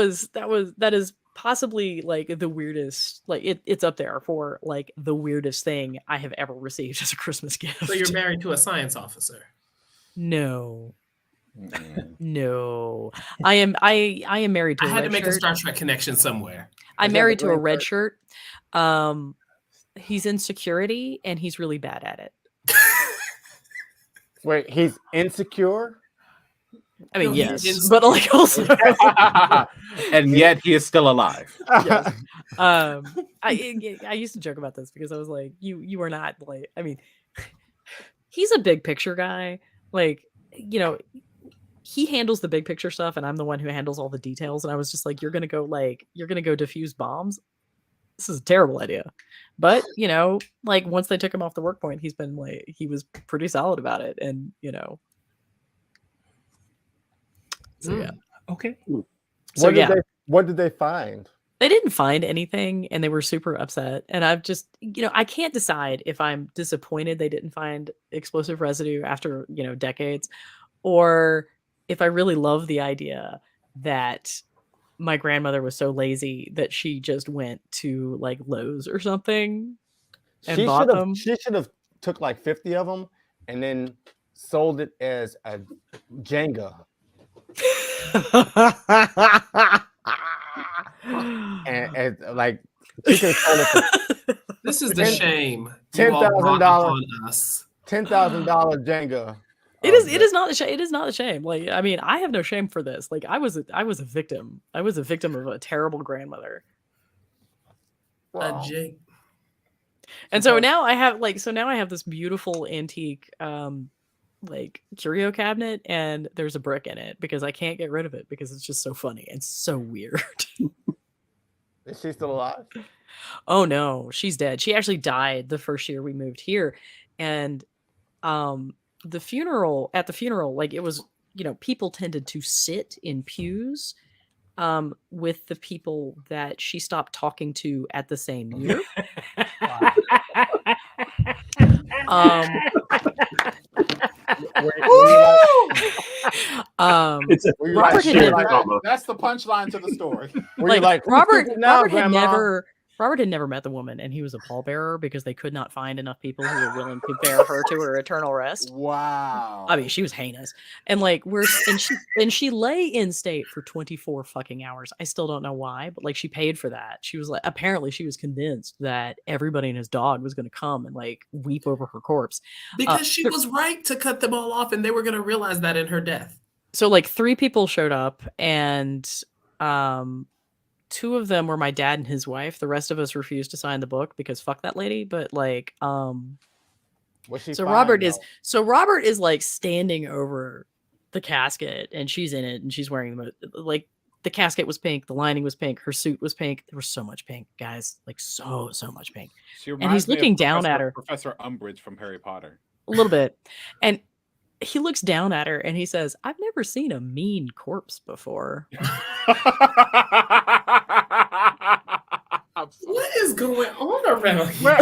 is possibly like the weirdest, like it's up there for like the weirdest thing I have ever received as a Christmas gift.
So you're married to a science officer?
No. No. I am married to
I
a
had
red
to make
shirt.
a Star Trek connection somewhere.
I'm
Is that
married
the
to a
green
red
shirt?
shirt. He's in security and he's really bad at it.
Wait, he's insecure?
I mean,
No,
yes, but like also,
And yet he is still alive.
yes. I used to joke about this because I was like, you are not like, I mean, he's a big picture guy. Like, you know, he handles the big picture stuff, and I'm the one who handles all the details. And I was just like, you're gonna go defuse bombs. This is a terrible idea. But you know, like once they took him off the work point, he's been like, he was pretty solid about it, and you know. So yeah.
Okay.
So yeah.
What did they find?
They didn't find anything, and they were super upset. And I've just, you know, I can't decide if I'm disappointed they didn't find explosive residue after, you know, decades, or if I really love the idea that my grandmother was so lazy that she just went to like Lowe's or something and bought them.
She should have took like 50 of them and then sold it as a Jenga. and like she could have sold it for
This is the shame.
$10,000
us.
$10,000 Jenga.
It is not a shame. It is not a shame. Like, I mean, I have no shame for this. Like, I was a victim. I was a victim of a terrible grandmother.
Wow.
And so now I have this beautiful antique like curio cabinet, and there's a brick in it because I can't get rid of it because it's just so funny and so weird.
Is she still alive?
Oh no, she's dead. She actually died the first year we moved here. And at the funeral, like it was, you know, people tended to sit in pews with the people that she stopped talking to at the same year. Robert had never,
That's the punchline to the story.
like Robert had never met the woman, and he was a pallbearer because they could not find enough people who were willing to bear her to her eternal rest.
Wow.
I mean, she was heinous. And like she lay in state for 24 fucking hours. I still don't know why, but like she paid for that. She was like, apparently she was convinced that everybody and his dog was going to come and like weep over her corpse.
Because she was right to cut them all off, and they were going to realize that in her death.
So like 3 people showed up, and 2 of them were my dad and his wife. The rest of us refused to sign the book because fuck that lady. But like, Robert is like standing over the casket, and she's in it, and she's wearing like the casket was pink, the lining was pink, her suit was pink. There was so much pink, guys, like so much pink.
She
And
reminds
he's
me of
looking down at her
Professor Umbridge from Harry Potter.
a little bit, and he looks down at her and he says, "I've never seen a mean corpse before."
What is going on around here?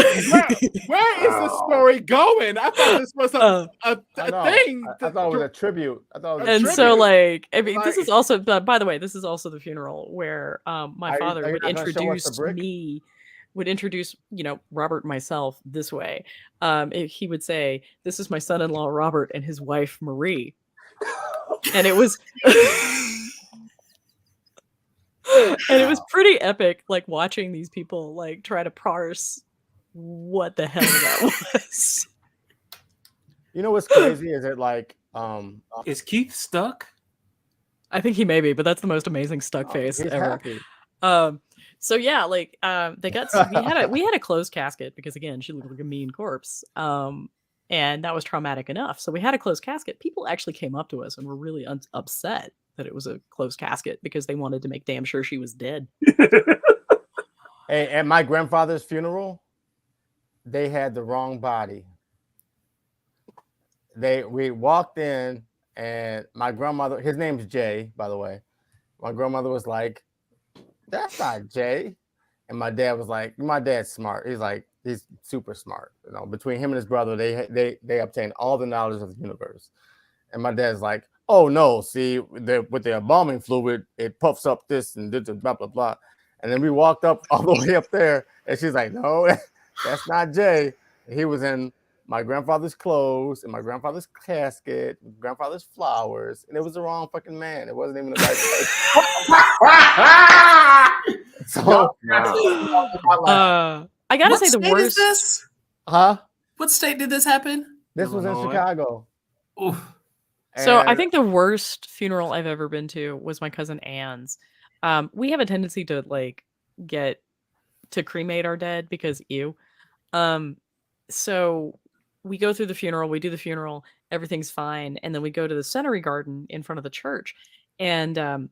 Where is the story going? I thought this was a thing.
I thought it was a tribute. I thought it was a
And
tribute.
so, like, I mean,
Like-
this is also, by the way, this is also the funeral where my father
are you
would
not gonna show us the
introduce
brick?
me, would introduce, Robert and myself this way. He would say, "This is my son-in-law, Robert, and his wife, Marie." And it was... And it was pretty epic, like, watching these people, like, try to parse what the hell that was.
You know what's crazy is it like
Is Keith stuck?
I think he may be, but that's the most amazing stuck face
he's
ever.
happy.
So yeah, like they got we had a closed casket because again she looked like a mean corpse, and that was traumatic enough. So we had a closed casket. People actually came up to us and were really upset that it was a closed casket because they wanted to make damn sure she was dead.
Hey, at my grandfather's funeral, they had the wrong body. We walked in and my grandmother, his name's Jay, by the way. My grandmother was like, "That's not Jay." And my dad was like, my dad's smart. He's super smart. Between him and his brother, they obtained all the knowledge of the universe. And my dad's like, "Oh no, see, with the embalming fluid, it puffs up this and this and blah blah blah." And then we walked up all the way up there, and she's like, "No, that's not Jay. He was in my grandfather's clothes, in my grandfather's casket, grandfather's flowers, and it was the wrong fucking man. It wasn't even the right place." So,
I gotta
What
say the
state is
worst.
this?
huh?
What state did this happen?
This was in
Illinois.
Chicago.
Ooh.
So I
And-
think the worst funeral I've ever been to was my cousin Anne's. We have a tendency to like get to cremate our dead because ew. So we go through the funeral, we do the funeral, everything's fine, and then we go to the Centenary Garden in front of the church, and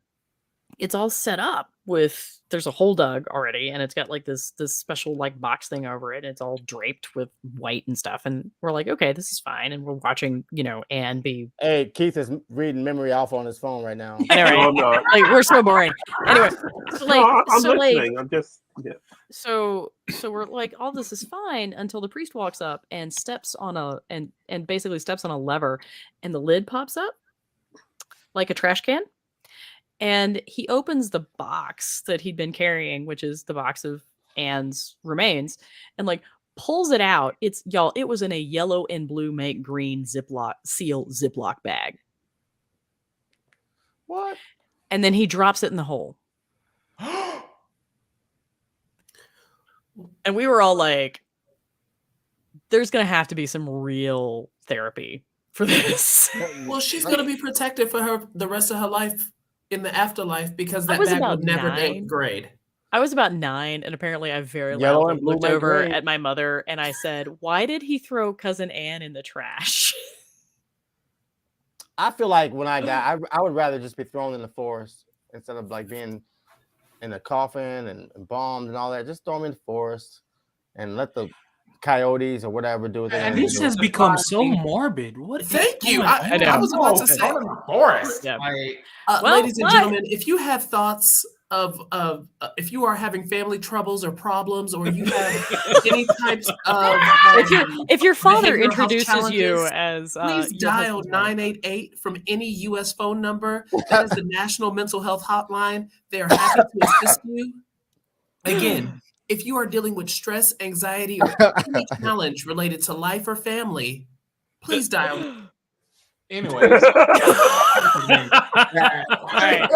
it's all set up with there's a hole dug already, and it's got like this special like box thing over it. It's all draped with white and stuff, and we're like, okay, this is fine, and we're watching, Anne be.
Hey, Keith is reading Memory Alpha on his phone right now.
I know, right?
No, I'm not.
Like we're so boring. Anyway, so like,
No, I'm
so like,
listening. I'm just
so we're like, all this is fine until the priest walks up and steps on and basically steps on a lever, and the lid pops up like a trash can. And he opens the box that he'd been carrying, which is the box of Anne's remains, and like pulls it out. It was in a yellow and blue make green Ziploc bag.
What?
And then he drops it in the hole. And we were all like, there's going to have to be some real therapy for this.
Well, she's going to be protected for the rest of her life in the afterlife because
I
that
was
bag
about
would never
9.
grade.
I was about 9, and apparently I very
Yellow
loudly
and blue
looked
make
over
green.
at my mother and I said, "Why did he throw cousin Anne in the trash?"
I feel like when I die, I would rather just be thrown in the forest instead of like being in a coffin and bombed and all that. Just throw me in the forest and let the coyotes or whatever do what they
And
want
this
to do.
has become so morbid. What?
Thank you.
going
I know.
I was about to say,
Go to the forest.
Yeah.
Like,
Well,
ladies and
what?
gentlemen, if you have thoughts of if you are having family troubles or problems, or you have any types of
If your father
behavioral health
introduces you
challenges,
as
please
your
dial
husband's wife.
988 from any U.S. phone number. That is the National Mental Health Hotline. They are happy to assist you. Again, if you are dealing with stress, anxiety, or any challenge related to life or family, please dial.
anyways.
All right.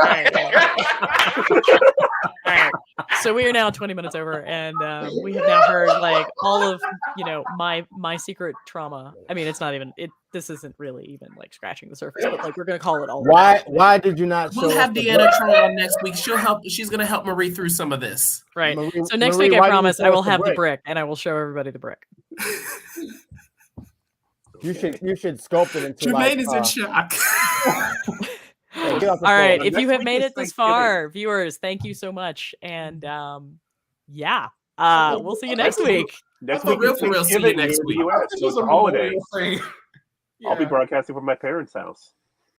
So we are now 20 minutes over, and we have now heard like all of my secret trauma. I mean, it's not even it. This isn't really even like scratching the surface, but like we're gonna call it all.
Why did you not show
We'll
us
have
the
Deanna
brick?
Troy on next week. She's going to help Marie through some of this.
Right.
Marie-
So next
Marie,
week,
why
I
didn't you
promise
show
I will
us the
have the
brick?
brick, and I will show everybody the brick.
You should sculpt it into
Jermaine
like
is in shock.
hey, right, get off the
All right.
phone.
If you
Next
have
week
made
is
it this
Thanksgiving.
far, viewers, thank you so much. And yeah, we'll see you next
Next week-
week.
Next
For
week is
real, see you
Thanksgiving
next
here in the
week.
U.S. So it's a holiday. I'll be
Yeah.
broadcasting from my parents' house.